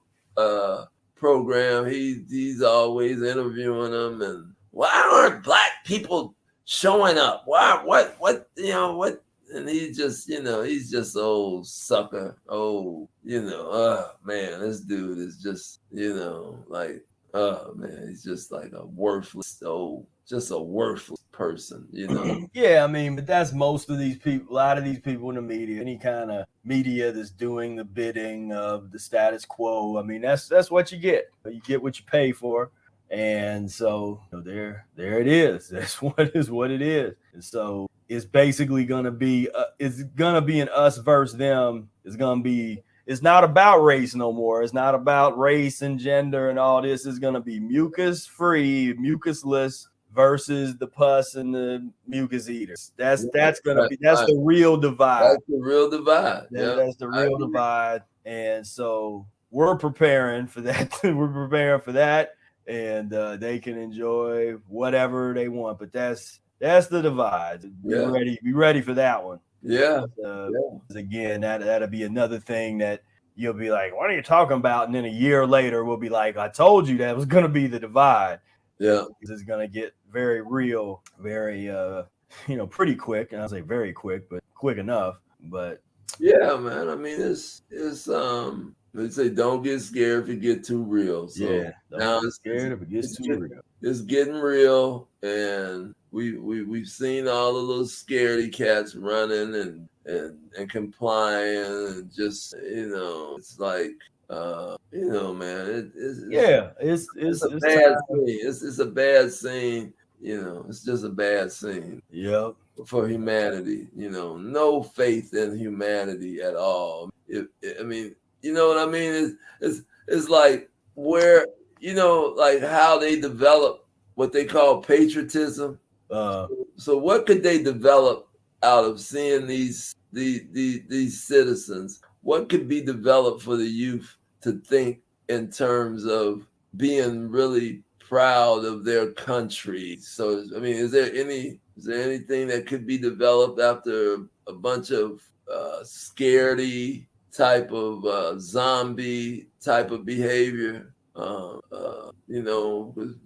program, he's always interviewing them. And why aren't black people showing up? Why? What? And he's just old sucker. Oh, man, this dude is just, he's just like a worthless person, Yeah, I mean, but that's most of these people, a lot of these people in the media, any kind of media that's doing the bidding of the status quo. I mean, that's what you get. You get what you pay for. And so there it is. That's what it is. And so it's basically going to be an us versus them. It's not about race no more. It's not about race and gender and all this. It's going to be mucus-free, mucusless versus the pus and the mucus eaters. That's the real divide. That's the real divide. That's the real divide. And so we're preparing for that. And they can enjoy whatever they want. But that's the divide. Be ready for that one. Yeah. Again, that'll be another thing that you'll be like, what are you talking about? And then a year later, we'll be like, I told you that was going to be the divide. Yeah. It's going to get very real, very, pretty quick. And I'll say very quick, but quick enough. But yeah, man. I mean, it's they say don't get scared if it get too real. So yeah, don't get scared if it gets too real. It's getting real, and we've seen all the little scaredy cats running and complying, and just it's like man, it's a bad scene. It's a bad scene. It's just a bad scene. Yep. For humanity, no faith in humanity at all. I mean, you know what I mean? It's like where, like how they develop what they call patriotism. So what could they develop out of seeing these citizens? What could be developed for the youth to think in terms of being really proud of their country. So, I mean, is there anything that could be developed after a bunch of scaredy type of zombie type of behavior?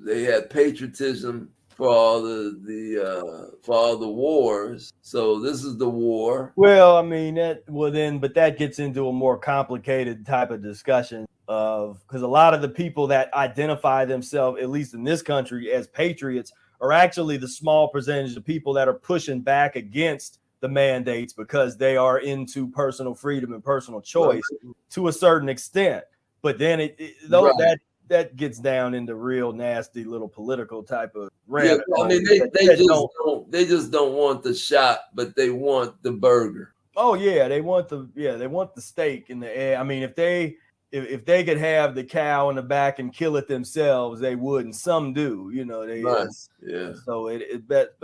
They had patriotism for all the wars. So this is the war. Well, I mean but that gets into a more complicated type of discussion because a lot of the people that identify themselves, at least in this country, as patriots are actually the small percentage of people that are pushing back against the mandates because they are into personal freedom and personal choice to a certain extent. But then that gets down into real nasty little political type of rabbit. Yeah, I mean, they just don't want the shot, but they want the burger. Oh yeah, they want the steak in the air. I mean, if they could have the cow in the back and kill it themselves, they would, and some do. So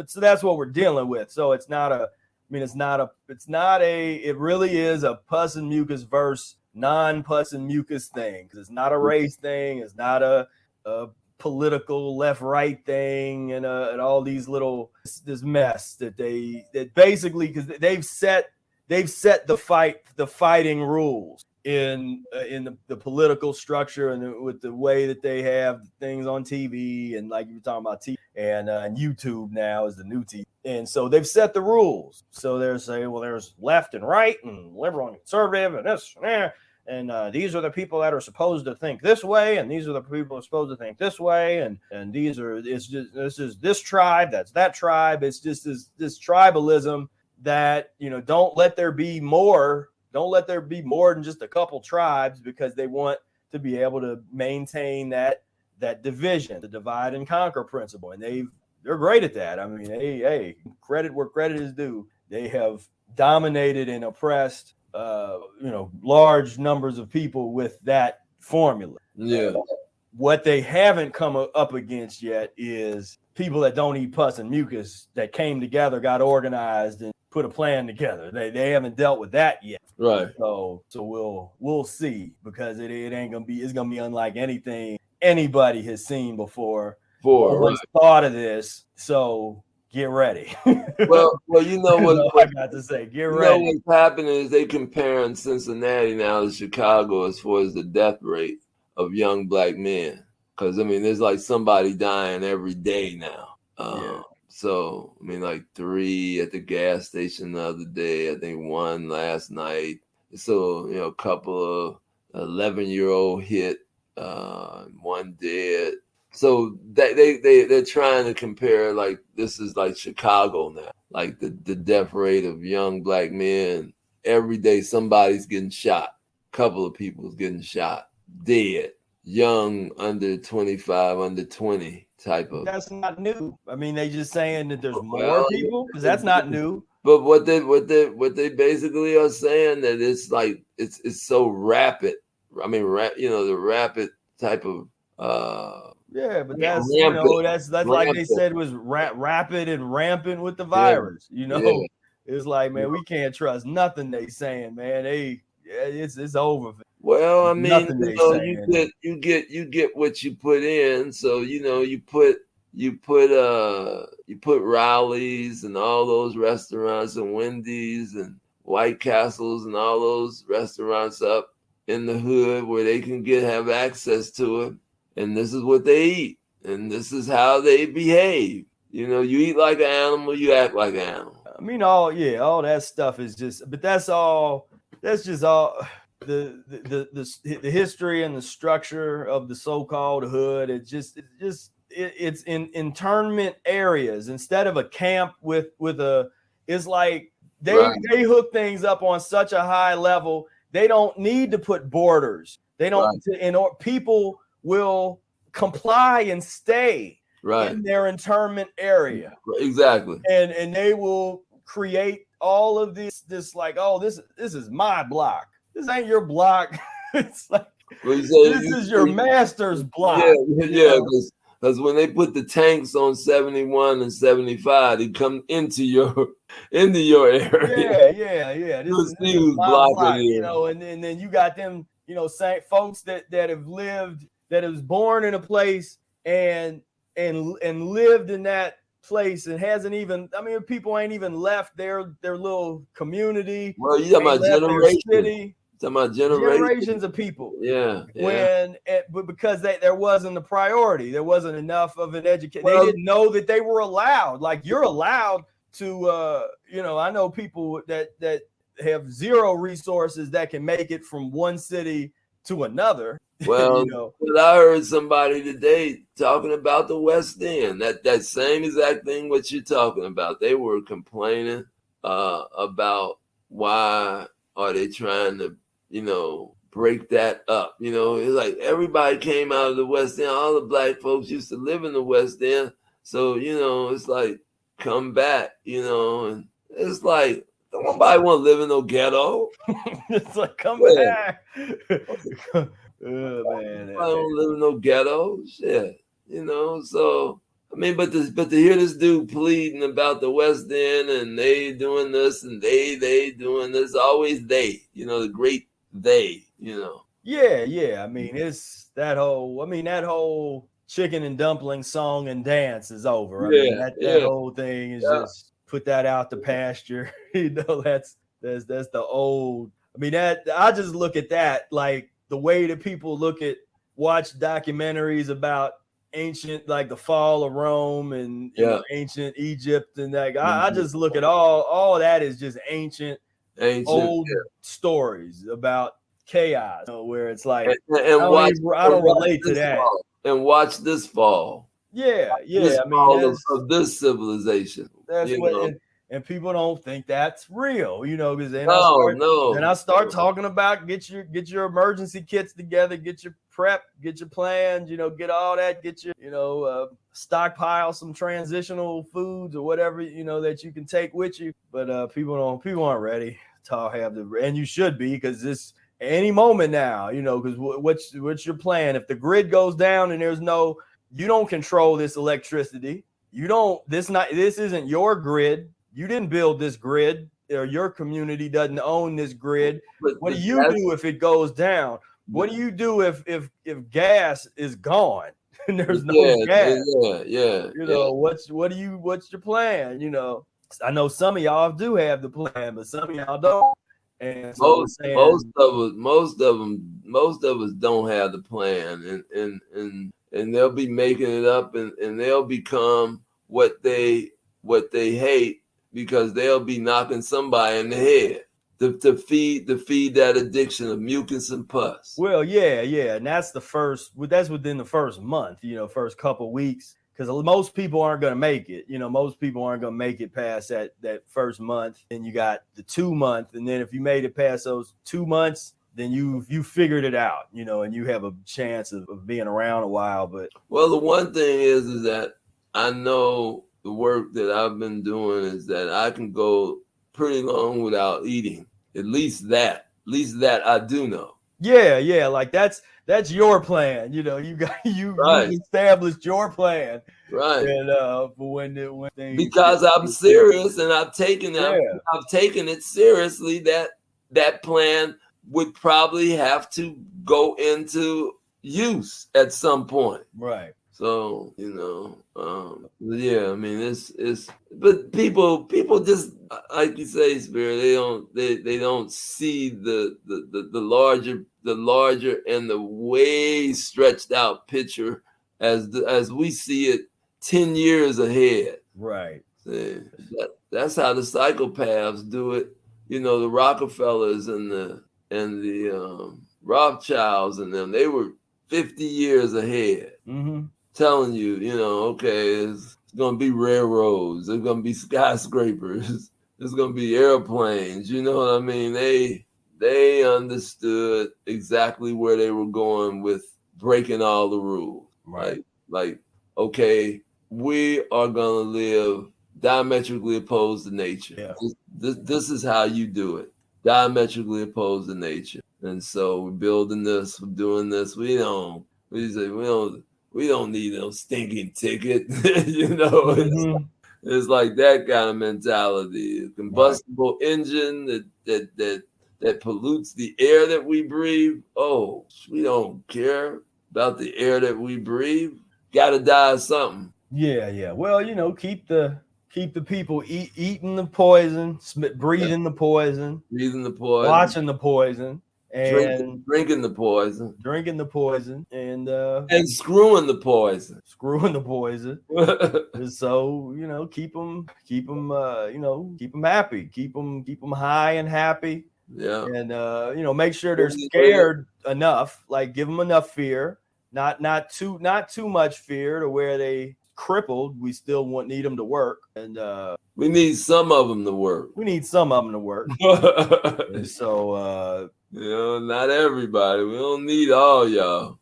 so that's what we're dealing with. So it really is a pus and mucus versus non-pus and mucus thing, because it's not a race thing, it's not a political left-right thing, and all these this mess that basically, because they've set the fighting rules in the political structure and with the way that they have things on TV, and like you were talking about TV and YouTube now is the new TV. And so they've set the rules. So they're saying, well, there's left and right and liberal and conservative and this and that. And these are the people that are supposed to think this way, and these are the people who are supposed to think this way, and this is this tribe, that's that tribe. It's just this tribalism that, don't let there be more than just a couple tribes, because they want to be able to maintain that division, the divide and conquer principle. And they're great at that. I mean, hey, credit where credit is due. They have dominated and oppressed large numbers of people with that formula. Yeah. What they haven't come up against yet is people that don't eat pus and mucus that came together, got organized, and put a plan together. They haven't dealt with that yet. Right. So we'll see, because it's gonna be unlike anything anybody has seen before or thought of this. So get ready. Well, you know what I got to say. Get ready. What's happening is they comparing Cincinnati now to Chicago as far as the death rate of young black men. Because, I mean, there's like somebody dying every day now. So, I mean, like 3 at the gas station the other day. I think 1 last night. So, a couple of 11-year-old hit, 1 dead. So they're trying to compare, like, this is like Chicago now, like the death rate of young black men. Every day somebody's getting shot. Couple of people's getting shot, dead, young, under 25, under 20 type of. That's not new. I mean, they just saying that there's more people, because that's not new. But what they basically are saying, that it's like it's so rapid. I mean, the rapid type of. Yeah, but that's like they said was rapid and rampant with the virus. It's like, man, we can't trust nothing they saying, man. It's over. Well, I mean, you get what you put in. So you put Rowley's and all those restaurants and Wendy's and White Castles and all those restaurants up in the hood where they can have access to it. And this is what they eat, and this is how they behave. You eat like an animal, you act like an animal. I mean, all that stuff is just, but that's just all the history and the structure of the so-called hood. It's in internment areas instead of a camp it's like they hook things up on such a high level. They don't need to put borders. They don't, people will comply and stay in their internment area. Exactly. And they will create all of this like, oh, this is my block. This ain't your block. It's like, this is your master's block. Yeah, because when they put the tanks on 71 and 75, they come into your area. Yeah. This is my block, and then you got them folks that have lived, that was born in a place and lived in that place and hasn't even, people ain't even left their little community. Well, you talking about generation. City. Talking about generations of people. Yeah. But because there wasn't a priority, there wasn't enough of an education. They didn't know that they were allowed. Like, you're allowed to, I know people that have zero resources that can make it from one city to another. Well, but I heard somebody today talking about the West End. That same exact thing what you're talking about. They were complaining about why are they trying to, break that up. It's like everybody came out of the West End. All the black folks used to live in the West End. So, it's like, come back, and it's like, don't nobody want to live in no ghetto. It's like, come back. Oh, man. I don't live in no ghetto. Shit. So but to hear this dude pleading about the West End and they doing this and they doing this, always they, the great they, Yeah. It's that whole chicken and dumpling song and dance is over. That whole thing is just put that out to pasture. That's the old. I just look at that like the way that people watch documentaries about ancient, like the fall of Rome and ancient Egypt, and I just look at all that is just ancient old stories about chaos, where it's like I don't relate to that. And watch this fall. Yeah. Of this civilization. That's what. And people don't think that's real, because then I start talking about get your emergency kits together, get your prep, get your plans, get all that, get your, stockpile some transitional foods or whatever, that you can take with you. But people aren't ready to have and you should be, because this any moment now, because what's your plan? If the grid goes down and you don't control this electricity, this isn't your grid. You didn't build this grid, or your community doesn't own this grid. What do you do if it goes down? What do you do if gas is gone and there's no gas? What's your plan? I know some of y'all do have the plan, but some of y'all don't. And so most of us don't have the plan, and they'll be making it up, and they'll become what they hate, because they'll be knocking somebody in the head to feed that addiction of mucus and pus. Well, yeah, and that's within the first month, first couple weeks, because most people aren't going to make it. Most people aren't going to make it past that first month. And you got the 2 month, and then if you made it past those 2 months, then you figured it out, and you have a chance of being around a while. But the one thing is that I know the work that I've been doing is that I can go pretty long without eating. At least that I do know. Yeah. Like that's your plan. You established your plan. Right. And when things, because I'm serious and I've taken it seriously, that plan would probably have to go into use at some point. Right. So, it's but people just, like you say, Spira, they don't see the larger and the way stretched out picture as we see it 10 years ahead. Right. See, that's how the psychopaths do it. The Rockefellers and the Rothschilds and them, they were 50 years ahead. Mm-hmm. Telling you, okay, it's going to be railroads, there's going to be skyscrapers, there's going to be airplanes, you know what I mean? They understood exactly where they were going with breaking all the rules. Right. Like, okay, we are going to live diametrically opposed to nature. Yeah. This is how you do it. Diametrically opposed to nature. And so we're building this, we're doing this. We don't need no stinking ticket. Mm-hmm. It's like that kind of mentality. A combustible engine that that pollutes the air that we breathe. Oh, we don't care about the air that we breathe. Got to die of something. Yeah. Well, keep the people eating the poison, breathing the poison, watching the poison, and drinking the poison, and screwing the poison. And so keep them happy, keep them high and happy. Yeah. And make sure they're scared enough, like give them enough fear, not too much fear to where they crippled. We still need them to work, and we need some of them to work. And so not everybody. We don't need all y'all.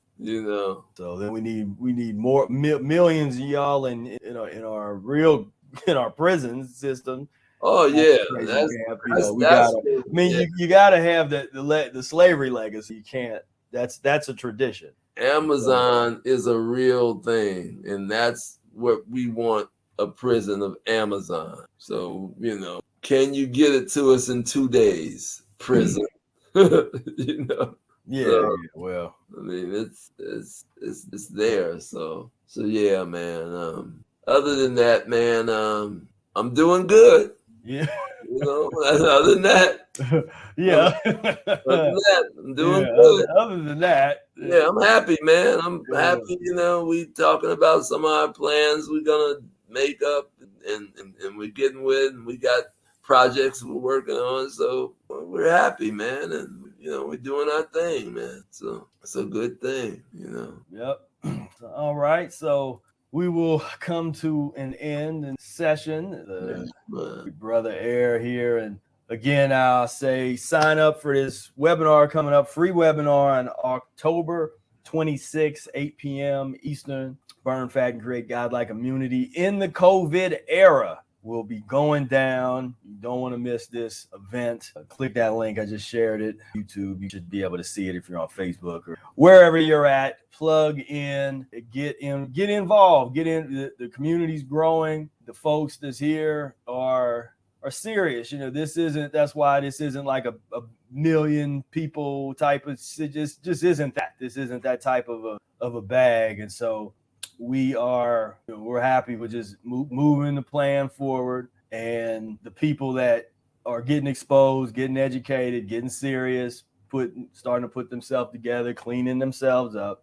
So then we need more millions of y'all in our prison system. Oh yeah, you gotta have the slavery legacy. You can't. That's a tradition. Amazon is a real thing, and that's what we want, a prison of Amazon. So can you get it to us in 2 days? Prison. Yeah, well, I mean, it's there. So yeah, man. Other than that, man, I'm doing good. Yeah. Other than that, yeah. I'm doing good. Other than that, yeah, I'm happy, man. I'm happy. We talking about some of our plans we're gonna make up, and we're getting with, and we got projects we're working on. So we're happy, man, and we're doing our thing, man. So it's a good thing, Yep. All right. So we will come to an end in session. Brother Air here. And again, I'll say sign up for this webinar coming up, free webinar on October 26, 8 p.m. Eastern. Burn fat and create godlike immunity in the COVID era will be going down. You don't want to miss this event. Click that link. I just shared it. YouTube, you should be able to see it if you're on Facebook or wherever you're at. Plug in, get involved, get in. The community's growing. The folks that's here are serious. That's why this isn't like a million people type of, it just isn't that. This isn't that type of a bag. And so we're happy with just moving the plan forward, and the people that are getting exposed, getting educated, getting serious, starting to put themselves together, cleaning themselves up,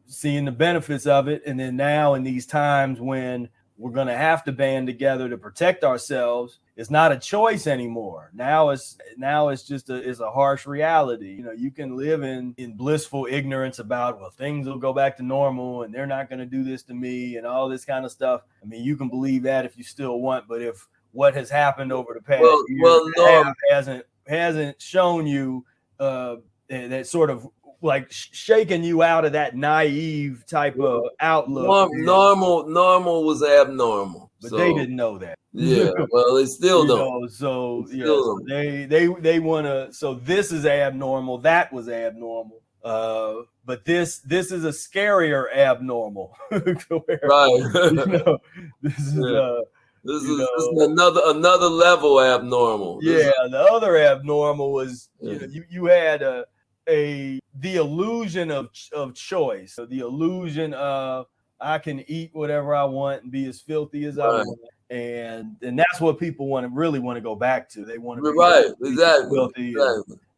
seeing the benefits of it. And then now in these times when we're going to have to band together to protect ourselves, it's not a choice anymore. Now it's just a harsh reality. You can live in blissful ignorance about, well, things will go back to normal and they're not going to do this to me and all this kind of stuff. I mean, you can believe that if you still want, but if what has happened over the past year hasn't shown you that sort of like shaking you out of that naive type of outlook. Normal was abnormal, but they didn't know that. Yeah, well, they still don't. They want to. So this is abnormal. That was abnormal. But this is a scarier abnormal. Right. This is another level abnormal. The other abnormal was you had the illusion of choice, the illusion of I can eat whatever I want and be as filthy as I want, and that's what people really want to go back to. They want to be filthy,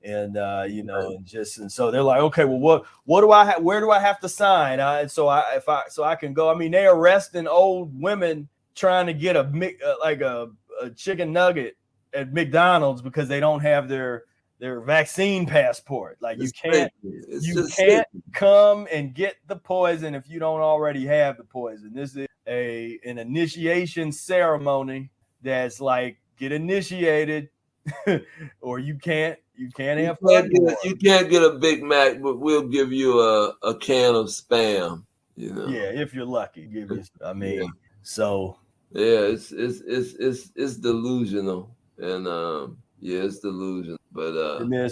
and so they're like, okay, well, what do I where do I have to sign? So I can go. I mean, they arresting old women trying to get a chicken nugget at McDonald's because they don't have their vaccine passport. Like you can't come and get the poison if you don't already have the poison. This is an initiation ceremony that's like, get initiated or you can't have fun. You can't get a Big Mac, but we'll give you a can of Spam. Yeah, if you're lucky. So yeah, it's delusional, and it's delusional. But and then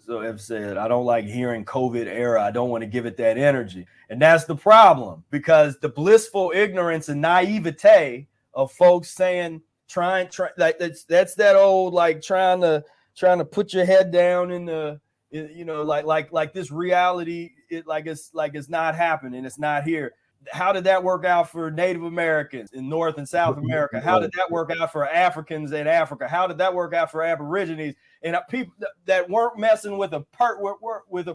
so I've said, I don't like hearing COVID era. I don't want to give it that energy. And that's the problem, because the blissful ignorance and naivete of folks saying, that's that old, like trying trying to put your head down in the, you know, like this reality, it's not happening. It's not here. How did that work out for Native Americans in North and South America? How did that work out for Africans in Africa? How did that work out for Aborigines and people that weren't messing with a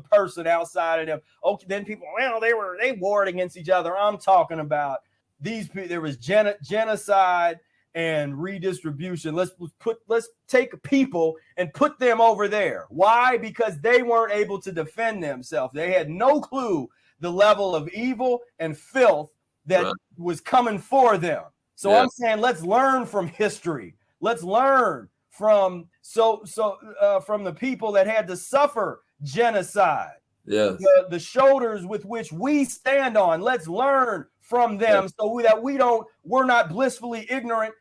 person outside of them? Okay, then people, well, they warred against each other. I'm talking about these people. There was genocide and redistribution. Let's take people and put them over there. Why? Because they weren't able to defend themselves. They had no clue the level of evil and filth that was coming for them. So I'm saying, let's learn from history. Let's learn from from the people that had to suffer genocide. Yes. The shoulders with which we stand on. Let's learn from them so that we're not blissfully ignorant,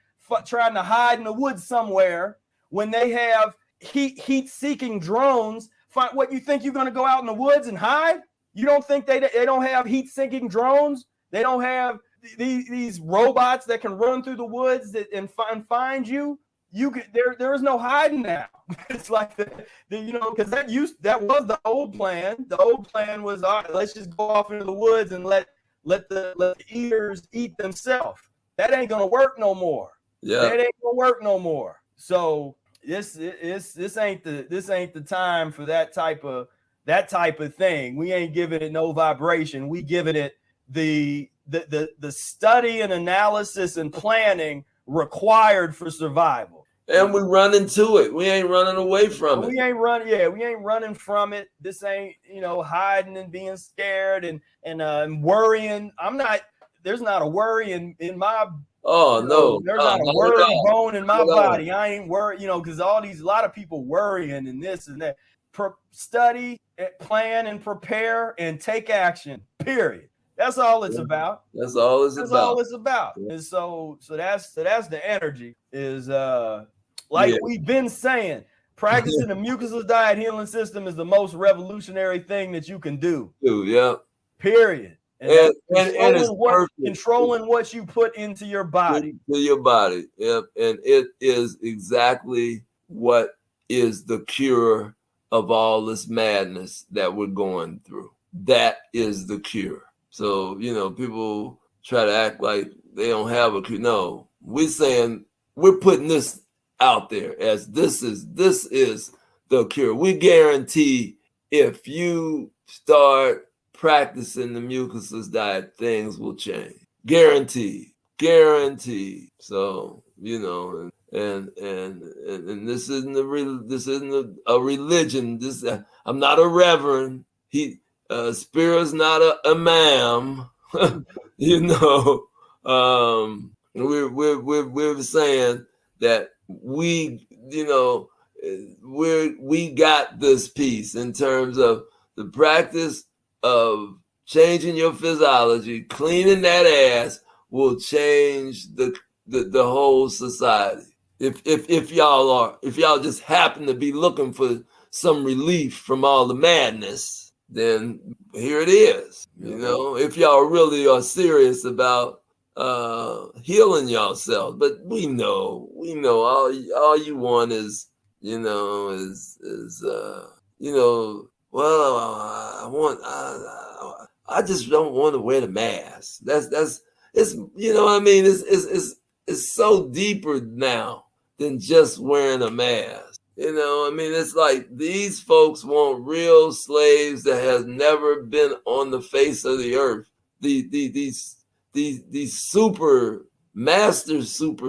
trying to hide in the woods somewhere when they have heat-seeking drones. What, you think you're going to go out in the woods and hide? You don't think they don't have heat-seeking drones? They don't have these robots that can run through the woods and find you? There is no hiding now. It's like because that was the old plan. The old plan was, all right, let's just go off into the woods and let the eaters eat themselves. That ain't gonna work no more. Yeah, that ain't gonna work no more. So this ain't the time for that type of thing. We ain't giving it no vibration. We giving it the study and analysis and planning required for survival. And we run into it. We ain't running away from it. We ain't running from it. This ain't, hiding and being scared and worrying. There's not a worry in my. Oh no, there's not a worry bone in my body. I ain't worried, because a lot of people worrying and this and that. Study, plan, and prepare, and take action. Period. That's all it's about. That's all it's about. Yeah. And so that's the energy. Is we've been saying, practicing the Mucusless Diet Healing System is the most revolutionary thing that you can do. Yeah. Period. And it's controlling what you put into your body. Yep. And it is exactly what is the cure of all this madness that we're going through. That is the cure. So, people try to act like they don't have a cure. No, we're saying we're putting this out there as this is the cure. We guarantee if you start practicing the mucusless diet, things will change. Guaranteed. So, and this isn't a religion. I'm not a reverend. Spira's not a imam. We're saying that we got this piece in terms of the practice of changing your physiology. Cleaning that ass will change the whole society. If y'all just happen to be looking for some relief from all the madness, then here it is. If y'all really are serious about healing yourself. But we know all you want is I just don't want to wear the mask. It's so deeper now than just wearing a mask. It's like these folks want real slaves that has never been on the face of the earth. These super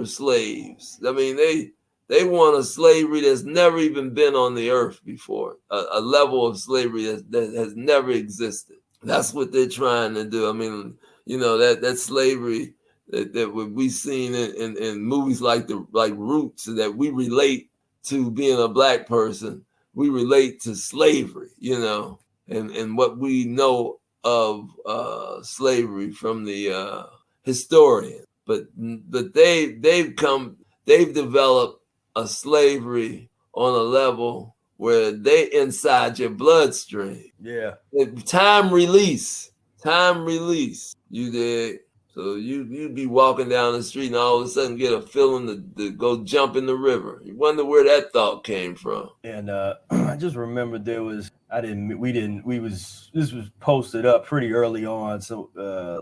slaves. They want a slavery that's never even been on the earth before. A level of slavery that has never existed. That's what they're trying to do. That slavery that we've seen in movies like Roots, that we relate to being a black person. We relate to slavery, and what we know of slavery from the historian. But they've developed a slavery on a level where they inside your bloodstream. Yeah. Time release. You dig? So you'd be walking down the street and all of a sudden get a feeling to go jump in the river. You wonder where that thought came from. And I just remembered this was posted up pretty early on. So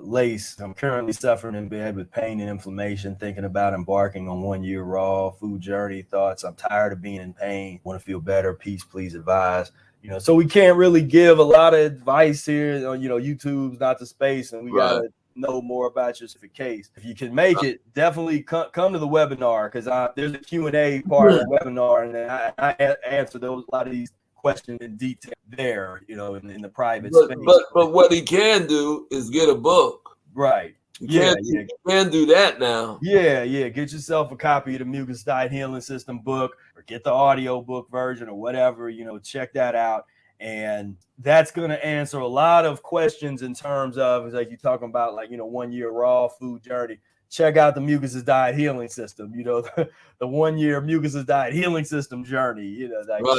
Lace, I'm currently suffering in bed with pain and inflammation, thinking about embarking on 1 year raw food journey. Thoughts, I'm tired of being in pain, want to feel better. Peace, please advise. So we can't really give a lot of advice here. YouTube's not the space, and we gotta know more about your specific case. If you can make it, definitely come to the webinar, because there's a Q&A part of the webinar, and I answer a lot of these questions in detail there, in the private space. But what he can do is get a book. Right. You can do that now. Yeah. Get yourself a copy of the Mucusless Diet Healing System book, or get the audio book version or whatever, check that out. And that's going to answer a lot of questions in terms of, like you're talking about, 1 year raw food journey. Check out the Mucusless Diet Healing System, the 1 year Mucusless Diet Healing System journey,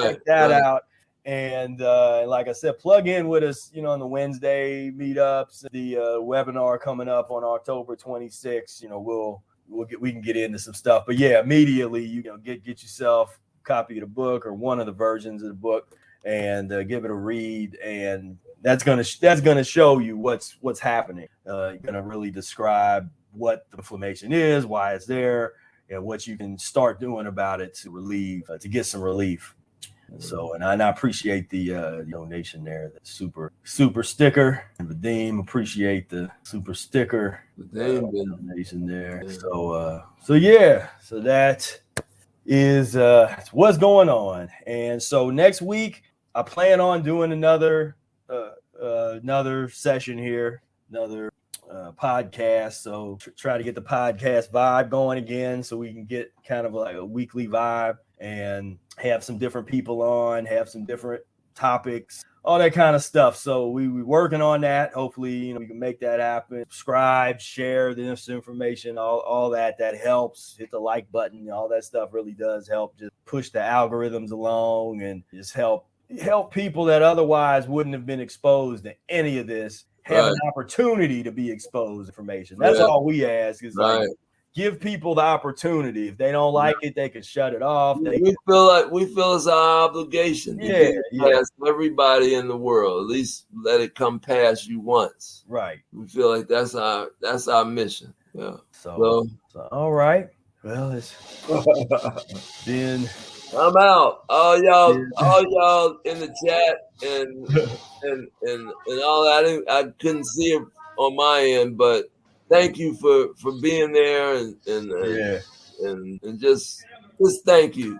check that out. And like I said, plug in with us, on the Wednesday meetups, the webinar coming up on October 26th. We can get into some stuff. But yeah, immediately, get yourself a copy of the book or one of the versions of the book, and give it a read, and that's gonna show you what's happening. You're gonna really describe what the inflammation is, why it's there, and what you can start doing about it to get some relief. So, and I appreciate the donation there, the super sticker, and Vadim, appreciate the super sticker donation there. Yeah. So that is what's going on. And so next week I plan on doing another session here, another podcast. So try to get the podcast vibe going again, so we can get kind of like a weekly vibe and have some different people on, have some different topics, all that kind of stuff. So we're working on that. Hopefully, we can make that happen. Subscribe, share this information, all that helps. Hit the like button. All that stuff really does help just push the algorithms along, and just help people that otherwise wouldn't have been exposed to any of this have an opportunity to be exposed to information. That's all we ask, is give people the opportunity. If they don't like it, they can shut it off. We feel it's our obligation to get it past everybody in the world. At least let it come past you once. Right. We feel like that's our mission. Yeah. So all right. Well, it's been. I'm out. All y'all in the chat and all that. I couldn't see it on my end, but thank you for being there and just thank you,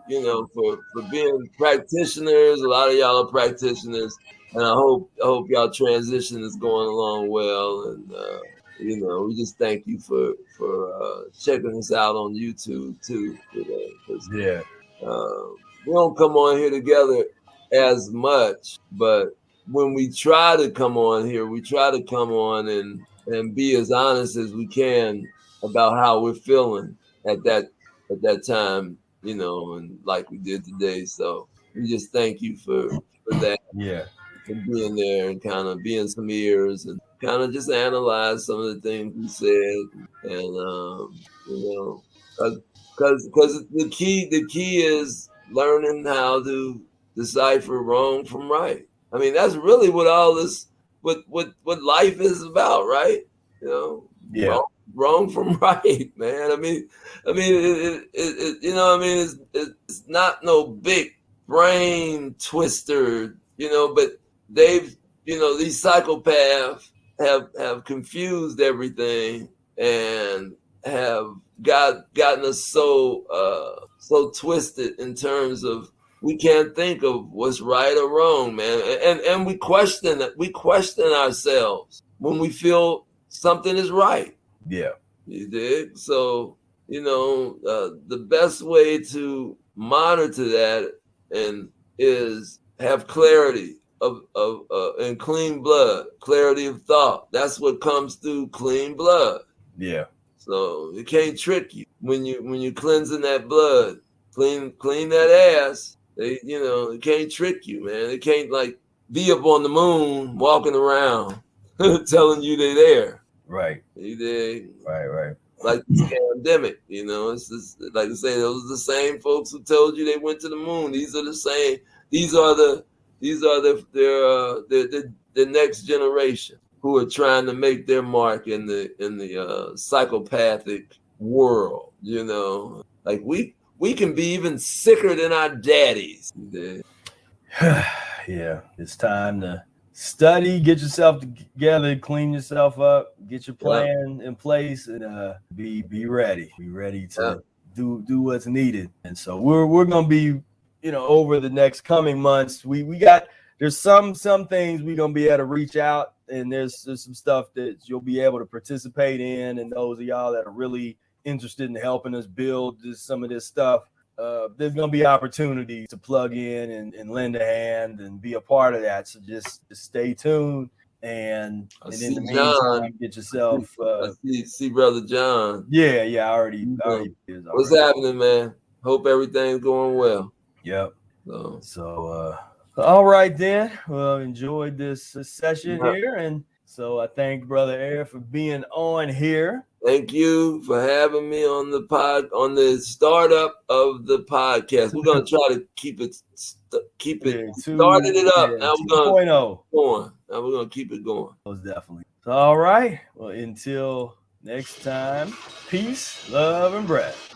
for being practitioners. A lot of y'all are practitioners, and I hope y'all transition is going along well. And we just thank you for checking us out on YouTube too today. We don't come on here together as much, but when we try to come on here, we try to come on and be as honest as we can about how we're feeling at that time, and like we did today. So we just thank you for that. Yeah. For being there and kind of being some ears and kind of just analyze some of the things we said. And because the key is learning how to decipher wrong from right. I mean, that's really what all this what life is about, right? Wrong from right, man. It's not no big brain twister, but they've, these psychopaths have confused everything and have gotten us so twisted in terms of we can't think of what's right or wrong, man. And we question ourselves when we feel something is right. Yeah. You dig? So, the best way to monitor that is have clarity of and clean blood, clarity of thought. That's what comes through clean blood. Yeah. So it can't trick you when you cleansing that blood, clean that ass. It can't trick you, man. It can't be up on the moon walking around telling you they're there. Right. You dig? Right. Like this pandemic, you know, it's just like I say, those are the same folks who told you they went to the moon. These are the same. These are the next generation who are trying to make their mark in the psychopathic world. You know, like we can be even sicker than our daddies. Yeah, it's time to study, get yourself together, clean yourself up, get your plan in place, and be ready. Be ready to do what's needed. And so we're gonna be, over the next coming months, there's some things we're gonna be able to reach out, and there's some stuff that you'll be able to participate in, and those of y'all that are really interested in helping us build some of this stuff. There's going to be opportunities to plug in and lend a hand and be a part of that. So just stay tuned. And in the meantime, get yourself. See Brother John. Yeah. I already What's happening, man? Hope everything's going well. Yep. So all right then. Well, enjoyed this session here. And so I thank Brother Ehret for being on here. Thank you for having me on the startup of the podcast. We're gonna try to keep it started it up. Now we're gonna keep it going. Most definitely. All right. Well, until next time, peace, love, and breath.